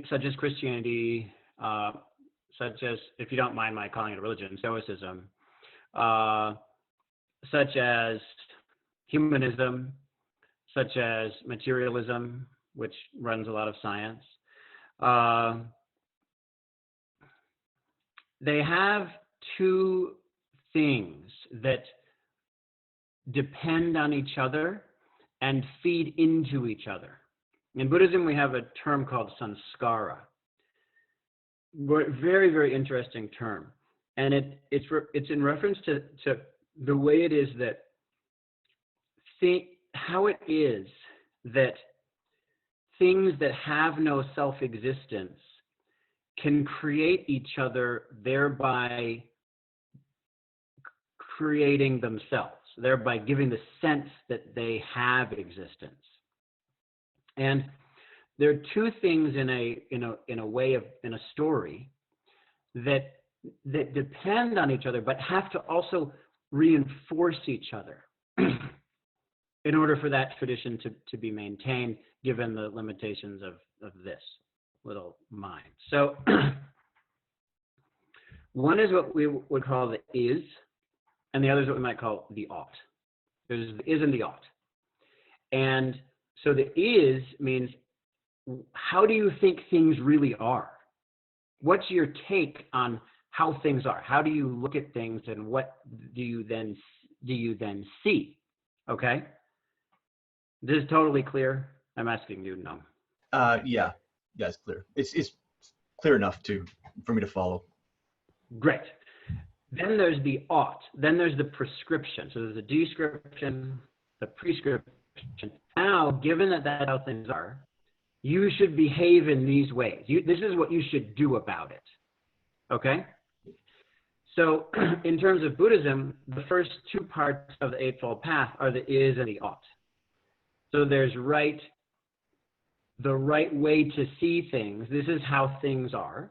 such as Christianity, such as, if you don't mind my calling it a religion, Stoicism, such as humanism, such as materialism, which runs a lot of science. They have two things that depend on each other and feed into each other. In Buddhism, we have a term called samskara. Very, very interesting term. And it's in reference to the way it is that how it is that things that have no self-existence can create each other, thereby creating themselves, thereby giving the sense that they have existence. And there are two things in a story that depend on each other, but have to also reinforce each other in order for that tradition to be maintained, given the limitations of this little mind. So one is what we would call the is, and the other is what we might call the ought. There's the is and the ought. And so the is means, how do you think things really are? What's your take on how things are? How do you look at things, and what do you then see? Okay? This is totally clear. I'm asking you, no. Yeah, it's clear. It's clear enough for me to follow. Great. Then there's the ought. Then there's the prescription. So there's the description, the prescription. Now, given that that's how things are, you should behave in these ways. This is what you should do about it. Okay? So in terms of Buddhism, the first two parts of the Eightfold Path are the is and the ought. So there's the right way to see things. This is how things are.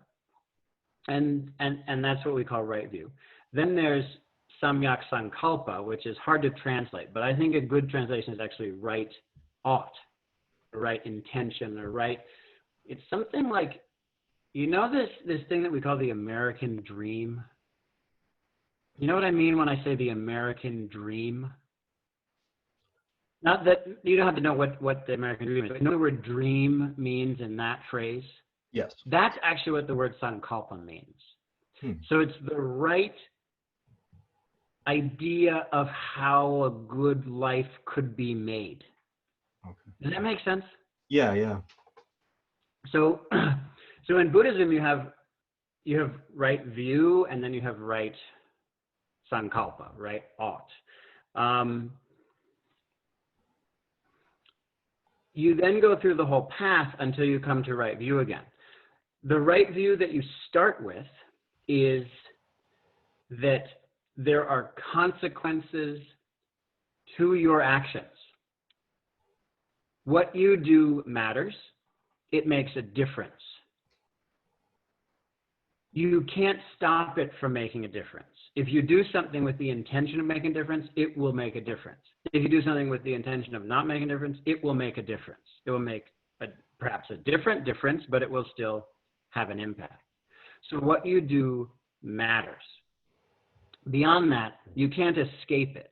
And that's what we call right view. Then there's samyak sankalpa, which is hard to translate, but I think a good translation is actually right ought, or right intention, or right. It's something like, this thing that we call the American dream. You know what I mean when I say the American dream? Not that you don't have to know what the American dream is, but you know the word dream means in that phrase? Yes. That's actually what the word sankalpa means. So it's the right idea of how a good life could be made. Okay. Does that make sense? Yeah, yeah. So, so in Buddhism, you have right view, and then you have right sankalpa, right ought. You then go through the whole path until you come to right view again. The right view that you start with is that there are consequences to your actions. What you do matters. It makes a difference. You can't stop it from making a difference. If you do something with the intention of making a difference, it will make a difference. If you do something with the intention of not making a difference, it will make a difference. It will make perhaps a different difference, but it will still have an impact. So what you do matters. Beyond that, you can't escape it.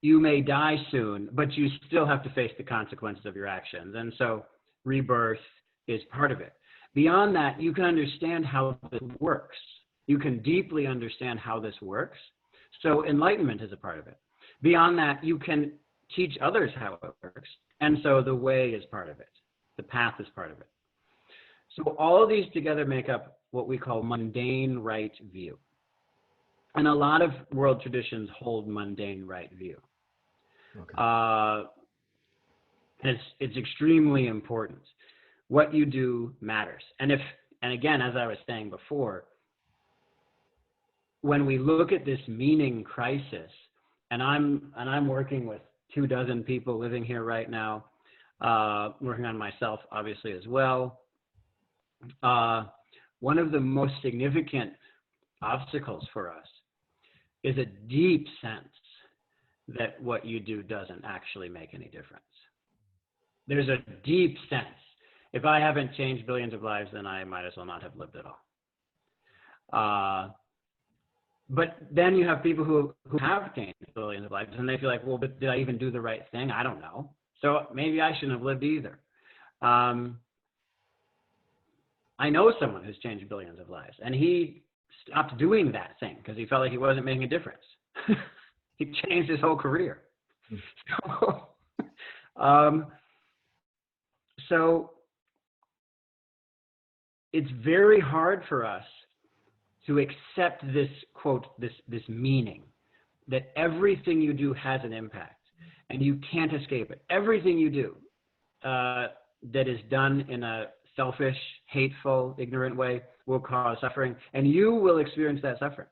You may die soon, but you still have to face the consequences of your actions. And so rebirth is part of it. Beyond that, you can understand how this works. You can deeply understand how this works. So enlightenment is a part of it. Beyond that, you can teach others how it works. And so the way is part of it. The path is part of it. So all of these together make up what we call mundane right view. And a lot of world traditions hold mundane right view. Okay. It's extremely important. What you do matters. And again, as I was saying before, when we look at this meaning crisis, and I'm working with 24 people living here right now, working on myself obviously as well. One of the most significant obstacles for us is a deep sense that what you do doesn't actually make any difference. There's a deep sense. If I haven't changed billions of lives, then I might as well not have lived at all. But then you have people who have changed billions of lives, and they feel like, well, but did I even do the right thing? I don't know. So maybe I shouldn't have lived either. I know someone who's changed billions of lives, and he stopped doing that thing because he felt like he wasn't making a difference. He changed his whole career. So it's very hard for us to accept this quote, this meaning that everything you do has an impact and you can't escape it. Everything you do that is done in a selfish, hateful, ignorant way will cause suffering, and you will experience that suffering.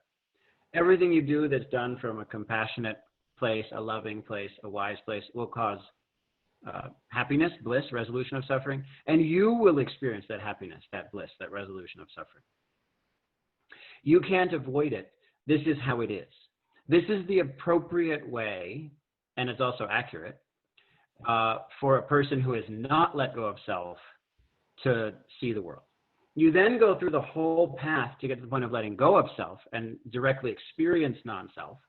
Everything you do that's done from a compassionate place, a loving place, a wise place will cause happiness, bliss, resolution of suffering, and you will experience that happiness, that bliss, that resolution of suffering. You can't avoid it. This is how it is. This is the appropriate way, and it's also accurate, for a person who has not let go of self to see the world. You then go through the whole path to get to the point of letting go of self and directly experience non-self.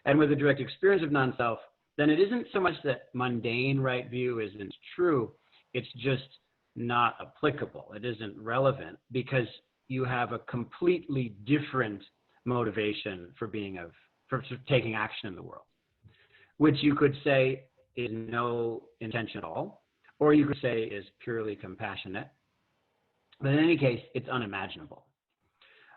And with the direct experience of non-self, then it isn't so much that mundane right view isn't true, it's just not applicable. It isn't relevant because you have a completely different motivation for taking action in the world, which you could say is no intention at all, or you could say is purely compassionate. But in any case, it's unimaginable.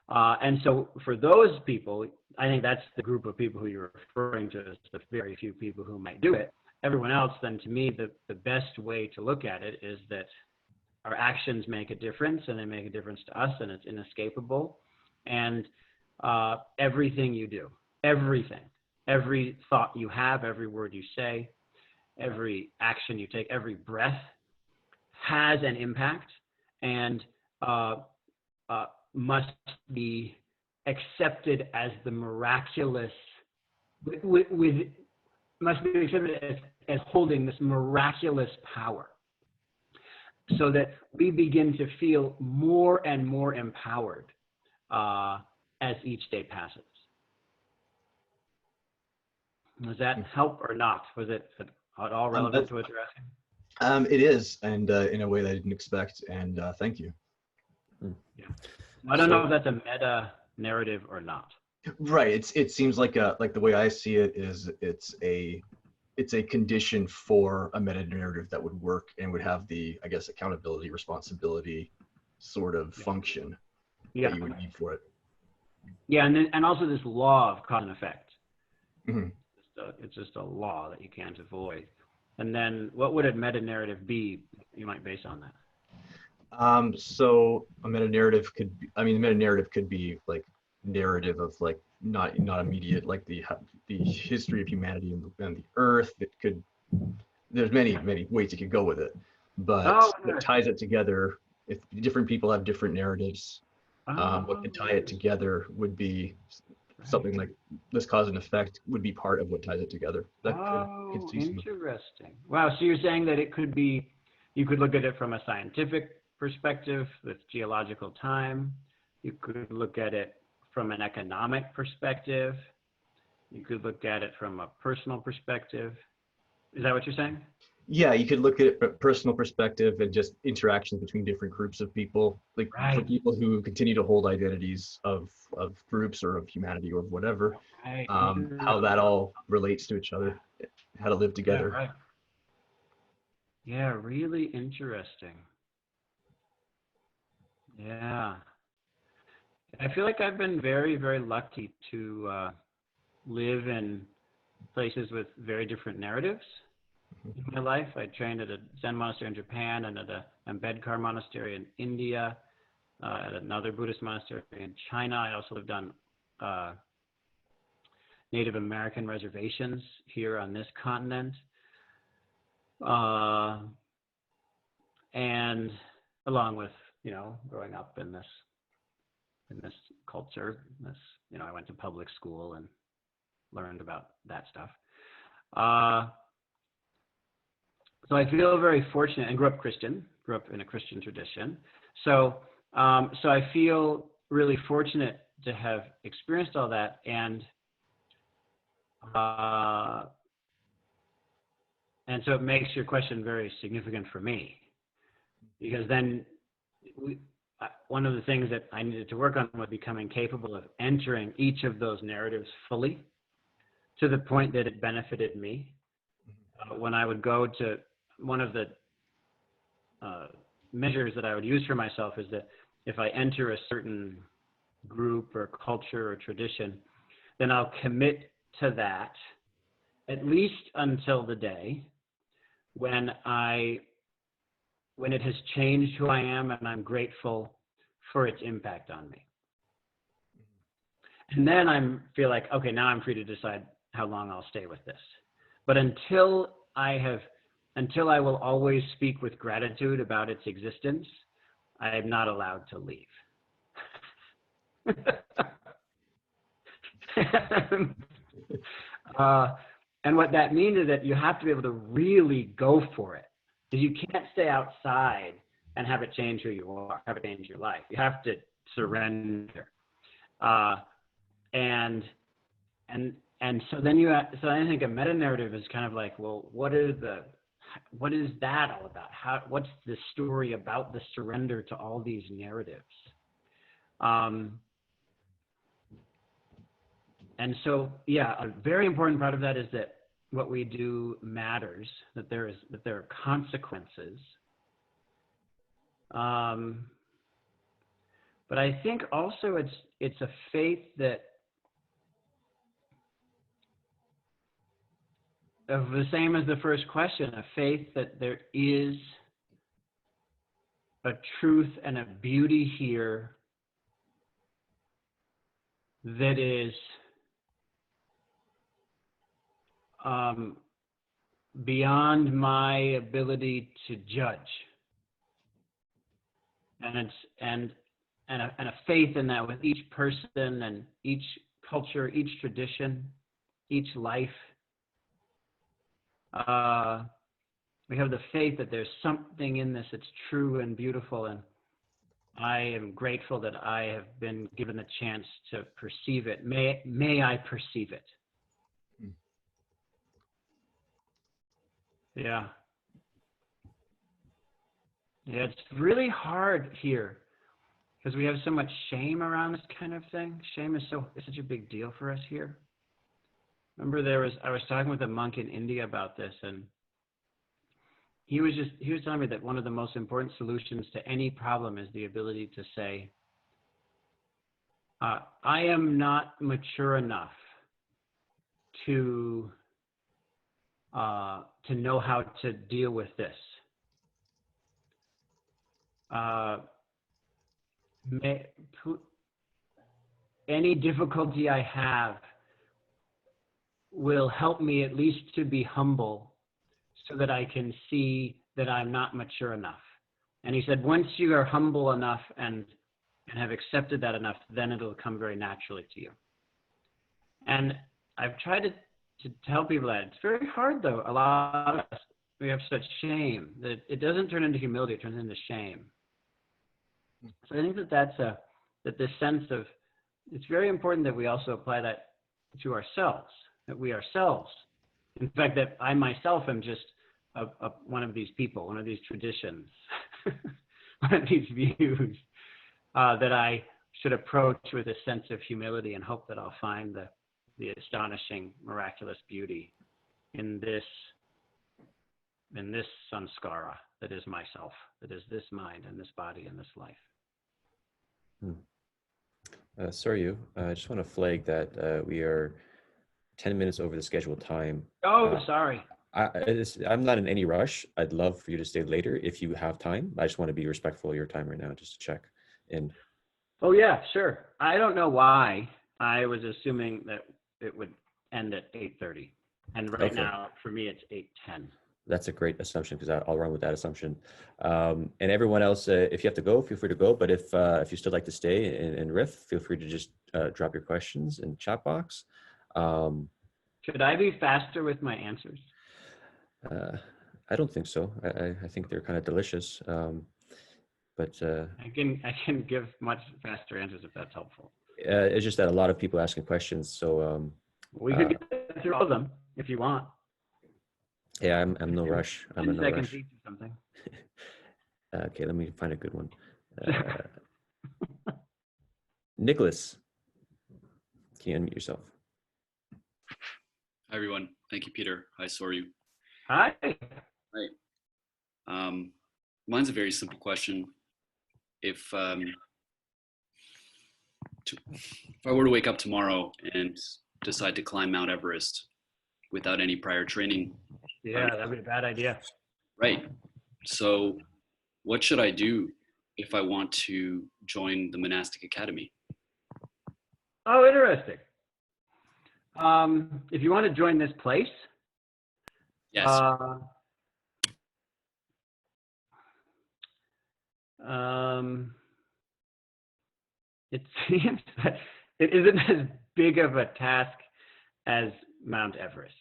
And so for those people, I think that's the group of people who you're referring to as the very few people who might do it. Everyone else, then to me, the best way to look at it is that our actions make a difference, and they make a difference to us, and it's inescapable. And everything you do, everything, every thought you have, every word you say, every action you take, every breath has an impact and must be accepted as the miraculous, must be accepted as holding this miraculous power, so that we begin to feel more and more empowered as each day passes. Does that help or not? Was it at all relevant to what you're asking? It is, and in a way that I didn't expect, and thank you. Yeah. I don't know if that's a meta narrative or not. Right. It seems like the way I see it is it's a it's a condition for a meta narrative that would work and would have the, I guess, accountability, responsibility sort of function Yeah. that you would need for it. Yeah, and also this law of cause and effect. Mhm. It's just a law that you can't avoid. And then what would a meta narrative be you might base on that? So a meta narrative could be, I mean, the meta narrative could be like narrative of like not immediate, like the history of humanity and the earth. It could, there's many ways you could go with it, but what ties it together, if different people have different narratives, what could tie it together would be something like this cause and effect would be part of what ties it together. That could see some. Interesting. Wow, so you're saying that it could be, you could look at it from a scientific perspective with geological time. You could look at it from an economic perspective. You could look at it from a personal perspective. Is that what you're saying? Yeah, you could look at it from a personal perspective and just interactions between different groups of people, like for people who continue to hold identities of groups or of humanity or whatever, how that all relates to each other, how to live together. Yeah, right. Yeah, really interesting. Yeah. I feel like I've been very, very lucky to live in places with very different narratives in my life. I trained at a Zen monastery in Japan and at a Ambedkar monastery in India, at another Buddhist monastery in China. I also lived on Native American reservations here on this continent. And along with, you know, growing up in this culture, I went to public school and learned about that stuff. So I feel very fortunate, and grew up in a Christian tradition. So I feel really fortunate to have experienced all that, and so it makes your question very significant for me, because then one of the things that I needed to work on was becoming capable of entering each of those narratives fully to the point that it benefited me. When I would go to, one of the measures that I would use for myself is that if I enter a certain group or culture or tradition, then I'll commit to that at least until the day when it has changed who I am and I'm grateful for its impact on me. And then I feel like, okay, now I'm free to decide how long I'll stay with this. But until I will always speak with gratitude about its existence, I am not allowed to leave. And what that means is that you have to be able to really go for it. Because you can't stay outside and have it change who you are, have it change your life. You have to surrender. And so then so I think a meta narrative is kind of like, well, what is that all about? What's the story about the surrender to all these narratives? And so, yeah, a very important part of that is that what we do matters, that there are consequences. But I think also it's a faith that, of the same as the first question, a faith that there is a truth and a beauty here that is beyond my ability to judge, and a faith in that with each person and each culture, each tradition, each life. We have the faith that there's something in this that's true and beautiful, and I am grateful that I have been given the chance to perceive it. May I perceive it? Yeah. Yeah, it's really hard here because we have so much shame around this kind of thing. Shame is such a big deal for us here. remember I was talking with a monk in India about this, and he was telling me that one of the most important solutions to any problem is the ability to say, I am not mature enough to know how to deal with this. Any difficulty I have will help me at least to be humble so that I can see that I'm not mature enough. And he said, once you are humble enough and have accepted that enough, then it'll come very naturally to you. And I've tried to tell people that. It's very hard, though. A lot of us, we have such shame that it doesn't turn into humility, it turns into shame. So I think that this sense of, it's very important that we also apply that to ourselves, that we ourselves, in fact, that I myself am just one of these people, one of these traditions, one of these views that I should approach with a sense of humility and hope that I'll find the astonishing, miraculous beauty in this samskara that is myself, that is this mind and this body and this life. Soryu, I just want to flag that we are 10 minutes over the scheduled time. Oh, sorry. I'm not in any rush. I'd love for you to stay later if you have time. I just want to be respectful of your time right now, just to check in. Oh, yeah, sure. I don't know why. I was assuming that it would end at 8:30. And right now, for me, it's 8:10. That's a great assumption, because I'll run with that assumption. And everyone else, if you have to go, feel free to go. But if you still like to stay and riff, feel free to just drop your questions in the chat box. Should I be faster with my answers? I don't think so. I think they're kind of delicious. But I can give much faster answers if that's helpful. It's just that a lot of people asking questions. So we could get through all of them if you want. Yeah, I'm no rush. I'm in no rush. I can teach you something. Okay, let me find a good one. Nicholas, can you unmute yourself? Hi, everyone. Thank you, Peter. Hi, Soryu. Hi. Hi. Mine's a very simple question. If I were to wake up tomorrow and decide to climb Mount Everest without any prior training. Yeah, that'd be a bad idea. Right. So what should I do if I want to join the Monastic Academy? Oh, interesting. If you want to join this place, yes. It seems that it isn't as big of a task as Mount Everest.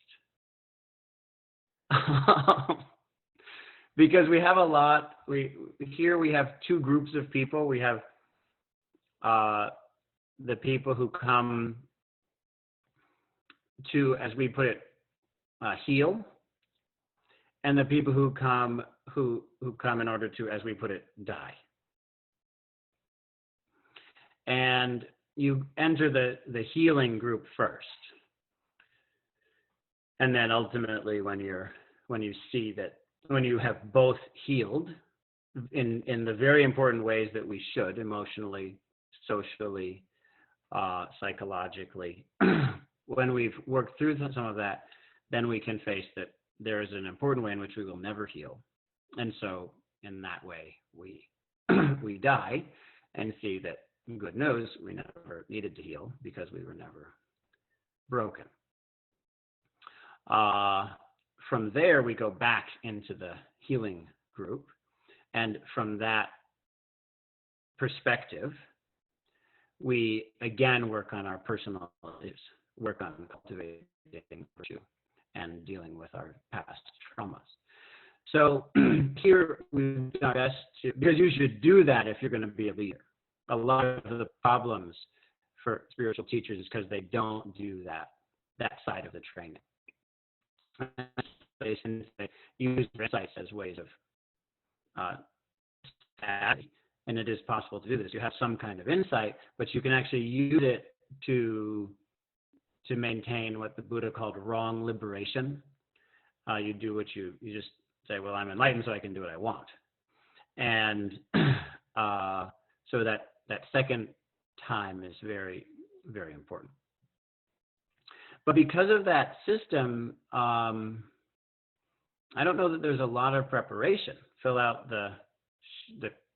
Because we have a lot, here we have two groups of people. We have the people who come to, as we put it, heal, and the people who come in order to, as we put it, die. And you enter the healing group first, and then ultimately when you see that, when you have both healed in the very important ways that we should, emotionally, socially, psychologically, when we've worked through some of that, then we can face that there is an important way in which we will never heal. And so in that way, we die and see that, good news, we never needed to heal because we were never broken. From there, we go back into the healing group. And from that perspective, we again work on our personal lives, work on cultivating virtue and dealing with our past traumas. So here we've done our best to, because you should do that if you're going to be a leader. A lot of the problems for spiritual teachers is because they don't do that side of the training. They use insights as ways of and it is possible to do this. You have some kind of insight, but you can actually use it to to maintain what the Buddha called wrong liberation. You do what you just say, well, I'm enlightened, so I can do what I want. And so that second time is very, very important. But because of that system, I don't know that there's a lot of preparation. Fill out the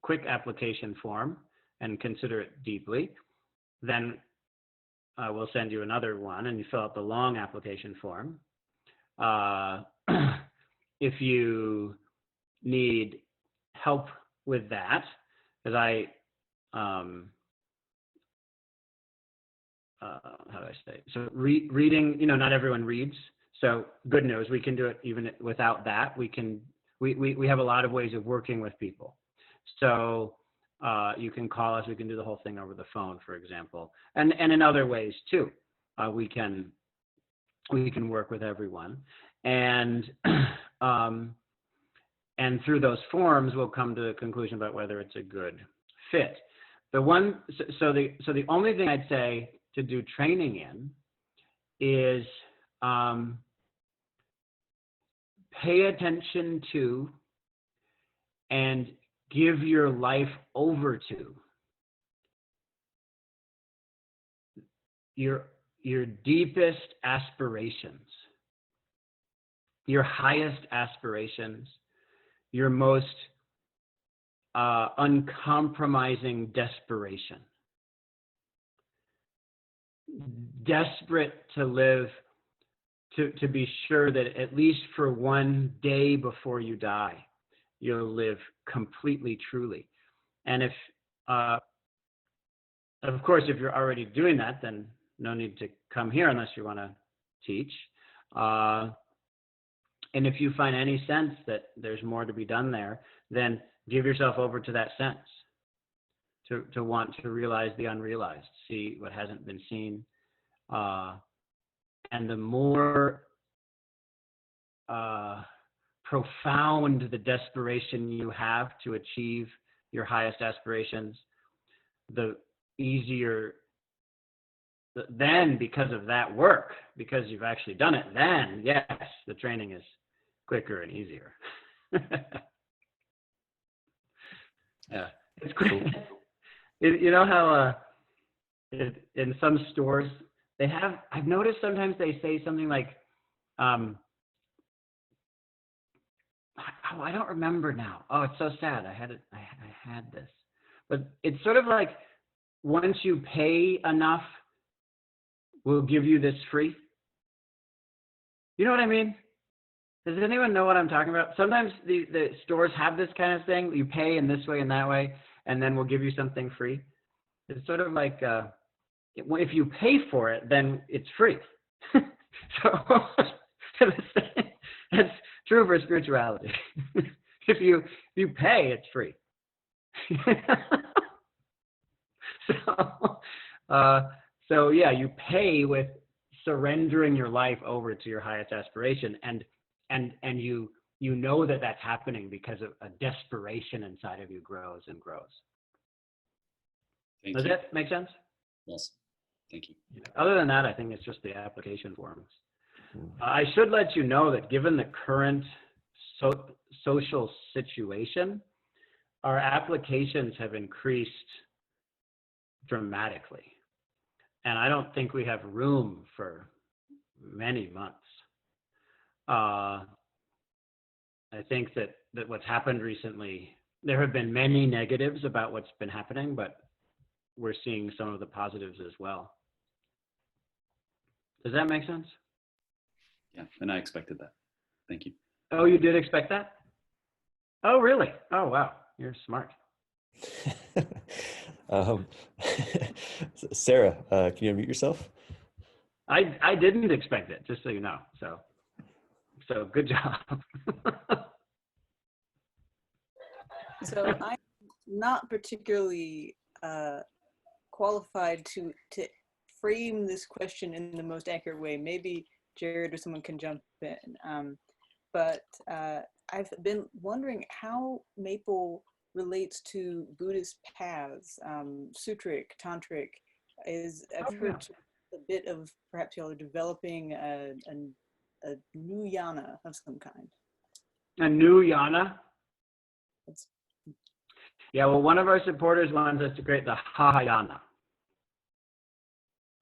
quick application form and consider it deeply. Then we'll send you another one, and you fill out the long application form. If you need help with that, because how do I say? So reading, not everyone reads. So good news, we can do it even without that. We have a lot of ways of working with people. So you can call us. We can do the whole thing over the phone, for example, and in other ways too. We can work with everyone, and through those forms, we'll come to the conclusion about whether it's a good fit. So the only thing I'd say to do training in is pay attention to and give your life over to your deepest aspirations, your highest aspirations, your most uncompromising desperation. Desperate to live, to be sure that at least for one day before you die, you'll live completely, truly. And if, of course, if you're already doing that, then no need to come here unless you want to teach. And if you find any sense that there's more to be done there, then give yourself over to that sense, to want to realize the unrealized, see what hasn't been seen. And the more profound the desperation you have to achieve your highest aspirations, the easier, then because of that work, because you've actually done it, then yes, the training is quicker and easier. Yeah, it's cool. You know how in some stores they have, I've noticed sometimes they say something like, oh, I don't remember now. Oh, it's so sad. I had this, but it's sort of like, once you pay enough, we'll give you this free. You know what I mean? Does anyone know what I'm talking about? Sometimes the stores have this kind of thing. You pay in this way and that way, and then we'll give you something free. It's sort of like, if you pay for it, then it's free. So that's true for spirituality. If you pay, it's free. So yeah, you pay with surrendering your life over to your highest aspiration, and you know that that's happening because of a desperation inside of you grows and grows. Does that make sense? Yes. Thank you. Other than that, I think it's just the application forms. I should let you know that given the current social situation, our applications have increased dramatically. And I don't think we have room for many months. I think that what's happened recently, there have been many negatives about what's been happening, but we're seeing some of the positives as well. Does that make sense? Yeah, and I expected that. Thank you. Oh, you did expect that? Oh, really? Oh, wow. You're smart. Sarah, can you unmute yourself? I didn't expect it, just so you know. So good job. So I'm not particularly qualified to frame this question in the most accurate way. Maybe Jared or someone can jump in. But I've been wondering how Maple relates to Buddhist paths, sutric, tantric. I've heard a bit of perhaps y'all are developing a new yana of some kind. A new yana? That's, Yeah, well, one of our supporters wants us to create the Hahayana.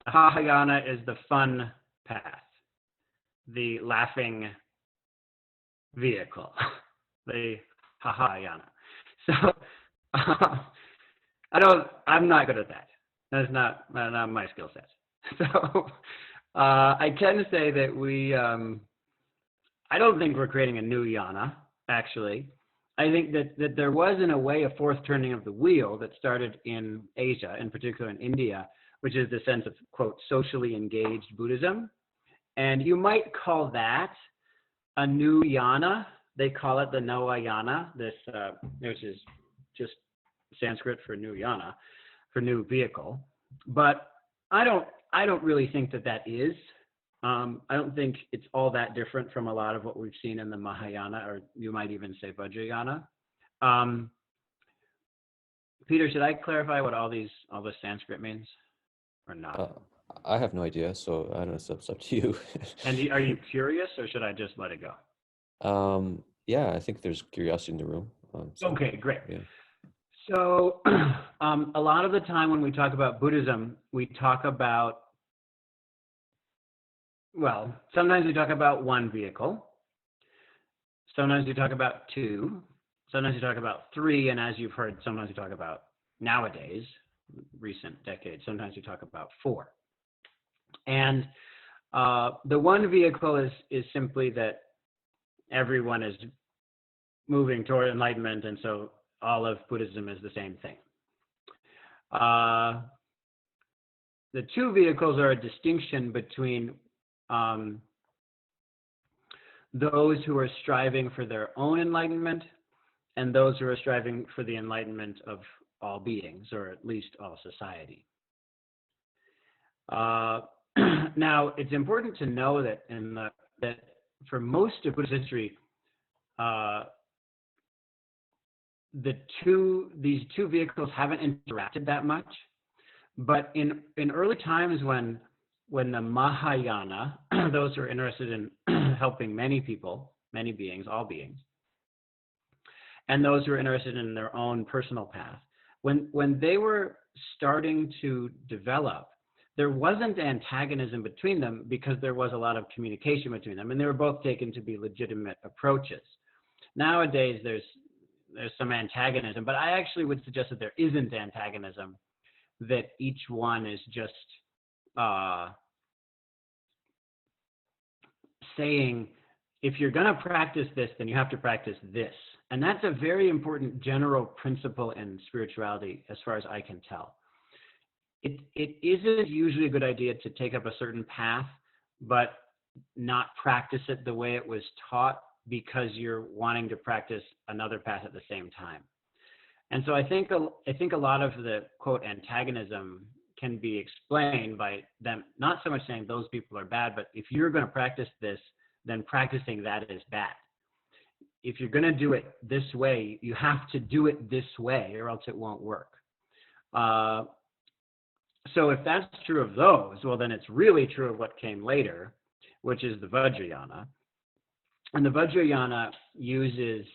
The Hahayana is the fun path, the laughing vehicle, the Hahayana. So I'm not good at that. That's not my skill set. So I can say that I don't think we're creating a new yana, actually. I think that there was, in a way, a fourth turning of the wheel that started in Asia, in particular in India, which is the sense of, quote, socially engaged Buddhism. And you might call that a new yana. They call it the Noayana, which is just Sanskrit for new yana, for new vehicle. But I don't really think that is. I don't think it's all that different from a lot of what we've seen in the Mahayana, or you might even say Vajrayana. Peter, should I clarify what all this Sanskrit means, or not? I have no idea, so I don't know. It's up to you. And are you curious, or should I just let it go? Yeah, I think there's curiosity in the room. Okay, great. Yeah. So a lot of the time when we talk about Buddhism, we talk about, well, sometimes we talk about one vehicle. Sometimes we talk about two. Sometimes we talk about three. And as you've heard, sometimes we talk about, nowadays, recent decades, sometimes we talk about four. And the one vehicle is simply that everyone is moving toward enlightenment, and so all of Buddhism is the same thing. The two vehicles are a distinction between those who are striving for their own enlightenment and those who are striving for the enlightenment of all beings, or at least all society. Now, it's important to know that that for most of Buddhist history, these two vehicles haven't interacted that much. But in early times when the Mahayana, those who are interested in helping many people, many beings, all beings, and those who are interested in their own personal path, when they were starting to develop, there wasn't antagonism between them because there was a lot of communication between them, and they were both taken to be legitimate approaches. Nowadays, there's some antagonism, but I actually would suggest that there isn't antagonism, that each one is just saying, if you're going to practice this, then you have to practice this. And that's a very important general principle in spirituality, as far as I can tell. It isn't usually a good idea to take up a certain path, but not practice it the way it was taught because you're wanting to practice another path at the same time. And so I think a lot of the, quote, antagonism can be explained by them not so much saying those people are bad, but if you're going to practice this, then practicing that is bad. If you're going to do it this way, you have to do it this way, or else it won't work. So if that's true of those, well, then it's really true of what came later, which is the Vajrayana. And the Vajrayana uses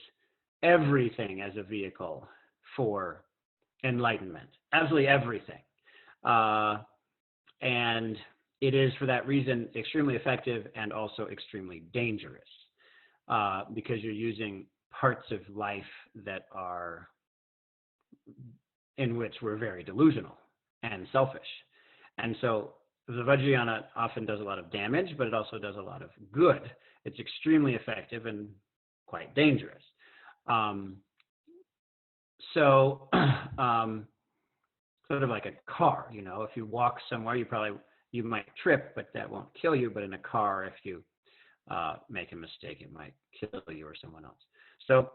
everything as a vehicle for enlightenment, absolutely everything. And it is, for that reason, extremely effective and also extremely dangerous, because you're using parts of life that are, in which we're very delusional and selfish. And so the Vajrayana often does a lot of damage, but it also does a lot of good. It's extremely effective and quite dangerous. Sort of like a car, you know, if you walk somewhere, you might trip, but that won't kill you. But in a car, if you make a mistake, it might kill you or someone else. So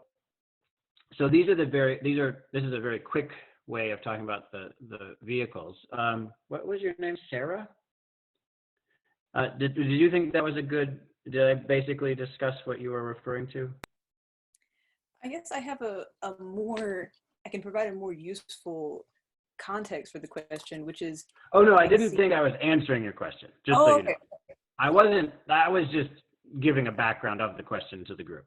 this is a very quick way of talking about the vehicles. What was your name, Sarah? Did you think that was a good? Did I basically discuss what you were referring to? I guess I have I can provide a more useful context for the question, which is. Oh no, I didn't think I was answering your question. Just so you know, I wasn't. I was just giving a background of the question to the group.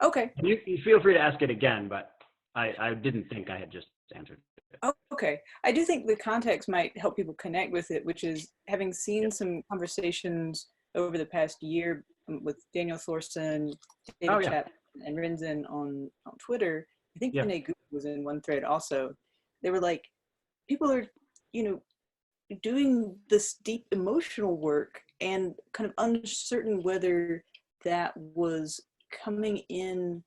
Okay. You feel free to ask it again, but I didn't think I had just answered it. Oh, okay. I do think the context might help people connect with it, which is having seen some conversations over the past year with Daniel Thorson, David Chapman, and Rinzin on Twitter. I think Vinay Gupta was in one thread also. They were like, people are, doing this deep emotional work and kind of uncertain whether that was coming in,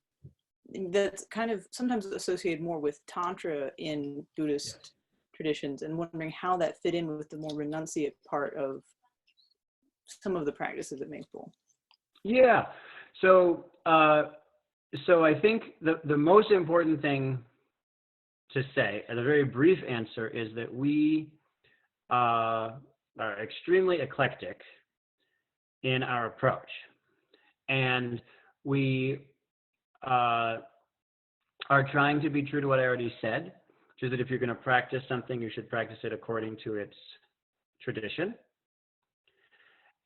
that's kind of sometimes associated more with Tantra in Buddhist traditions, and wondering how that fit in with the more renunciate part of some of the practices at Maple. Yeah. So I think the most important thing to say, as a very brief answer, is that we are extremely eclectic in our approach. And we are trying to be true to what I already said, which is that if you're going to practice something, you should practice it according to its tradition.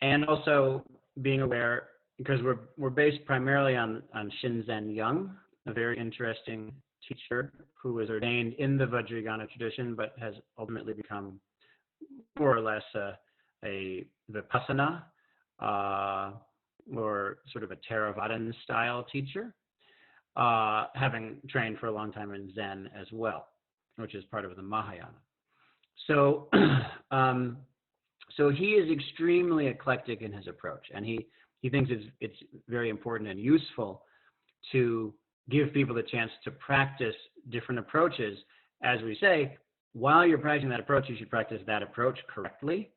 And also being aware, because we're based primarily on Shinzen Young, a very interesting teacher who was ordained in the Vajrayana tradition, but has ultimately become more or less a Vipassana or sort of a Theravadan style teacher, having trained for a long time in Zen as well, which is part of the Mahayana. So, so he is extremely eclectic in his approach, and he thinks it's very important and useful to give people the chance to practice different approaches. As we say, while you're practicing that approach, you should practice that approach correctly,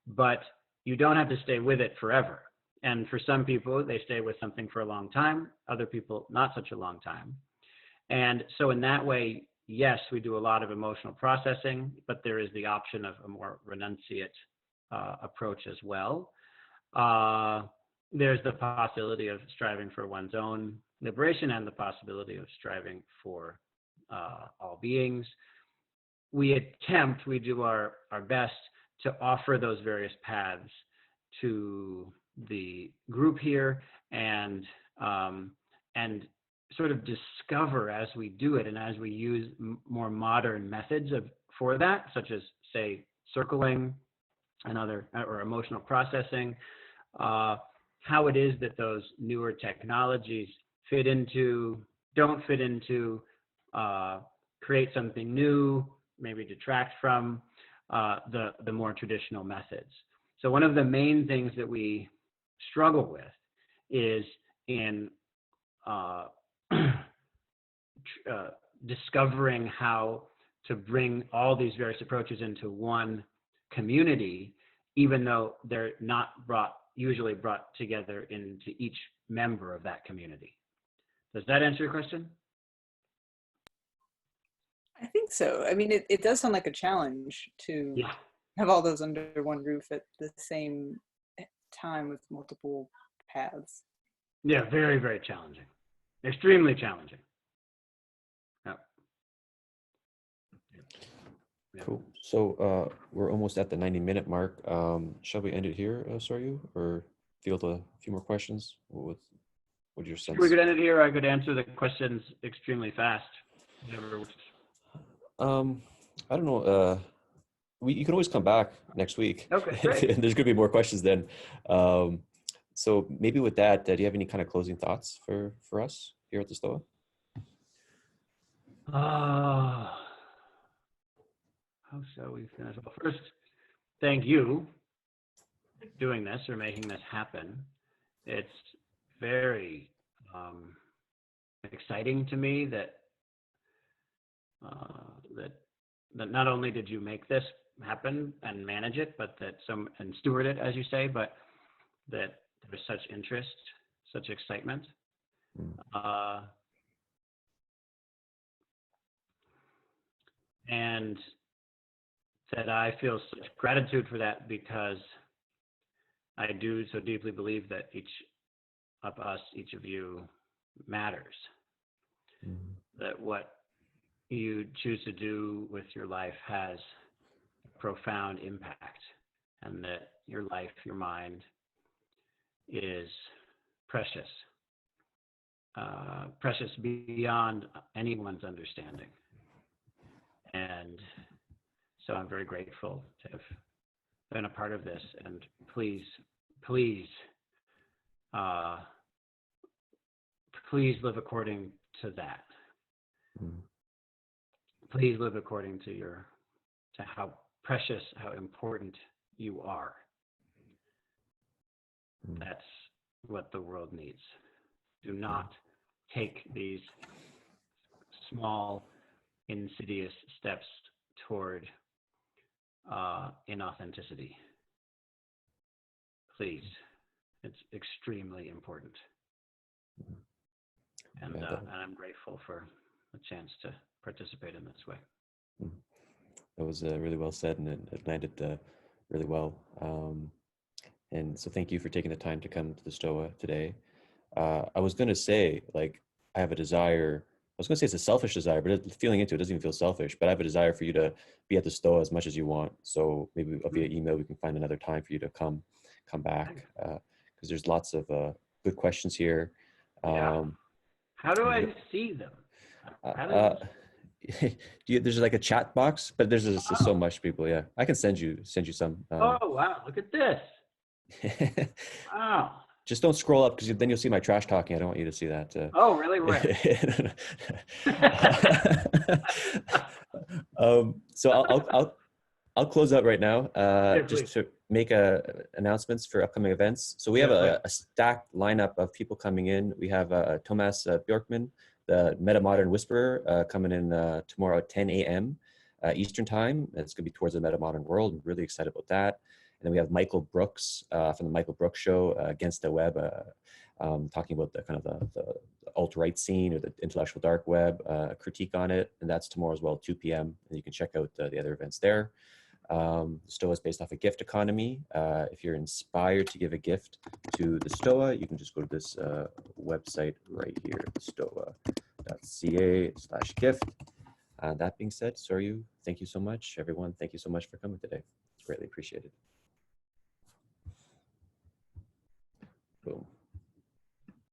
but you don't have to stay with it forever. And for some people, they stay with something for a long time, other people, not such a long time. And so in that way, yes, we do a lot of emotional processing, but there is the option of a more renunciate approach as well. There's the possibility of striving for one's own liberation and the possibility of striving for all beings. We do our best to offer those various paths to the group here, and sort of discover as we do it, and as we use more modern methods for that, such as, say, circling and other, or emotional processing, how it is that those newer technologies don't fit into, create something new, maybe detract from the more traditional methods. So one of the main things that we struggle with is in discovering how to bring all these various approaches into one community, even though they're not usually brought together into each member of that community. Does that answer your question? I think so. I mean, it does sound like a challenge to have all those under one roof at the same time with multiple paths. Yeah, very, very challenging. Extremely challenging. Yeah. Cool. So we're almost at the 90-minute mark. Shall we end it here, Soryu, or field a few more questions? What your sense? We could end it here. I could answer the questions extremely fast. I don't know. You can always come back next week. Okay, great. And there's going to be more questions then. So maybe with that, do you have any kind of closing thoughts for us here at the Stoa? How shall we finish? Well, first, thank you for doing this or making this happen. It's very exciting to me that not only did you make this happen and manage it, but and steward it, as you say, but that there was such interest, such excitement. And that I feel such gratitude for that, because I do so deeply believe that each of us, each of you, matters. That what you choose to do with your life has profound impact, and that your life, your mind, is precious, precious beyond anyone's understanding. And so I'm very grateful to have been a part of this. And please, please, please live according to that. Please live according to how precious, how important you are. That's what the world needs. Do not take these small, insidious steps toward inauthenticity. Please. It's extremely important. And I'm grateful for the chance to participate in this way. That was really well said, and it landed really well. And so thank you for taking the time to come to the Stoa today. I was going to say, like, I have a desire, I was going to say it's a selfish desire, but feeling into it doesn't even feel selfish, but I have a desire for you to be at the Stoa as much as you want. So maybe via email, we can find another time for you to come back, because there's lots of good questions here. How do I see them? There's like a chat box, but there's just so much people. Yeah, I can send you some. Oh wow! Look at this. Wow. Just don't scroll up, because then you'll see my trash talking. I don't want you to see that. Oh, really? Right. So I'll close out right now. Just please. to make announcements for upcoming events. So we have a stacked lineup of people coming in. We have Thomas Bjorkman, the Metamodern Whisperer, coming in tomorrow at 10 a.m. Eastern time. It's going to be towards the Metamodern world. I'm really excited about that. And then we have Michael Brooks from the Michael Brooks Show, Against the Web, talking about the kind of the alt-right scene or the intellectual dark web, critique on it. And that's tomorrow as well, 2 p.m. And you can check out the other events there. Stoa is based off a gift economy. If you're inspired to give a gift to the Stoa, you can just go to this website right here, stoa.ca/gift. That being said, Soryu, thank you so much. Everyone, thank you so much for coming today. It's greatly appreciated. Boom.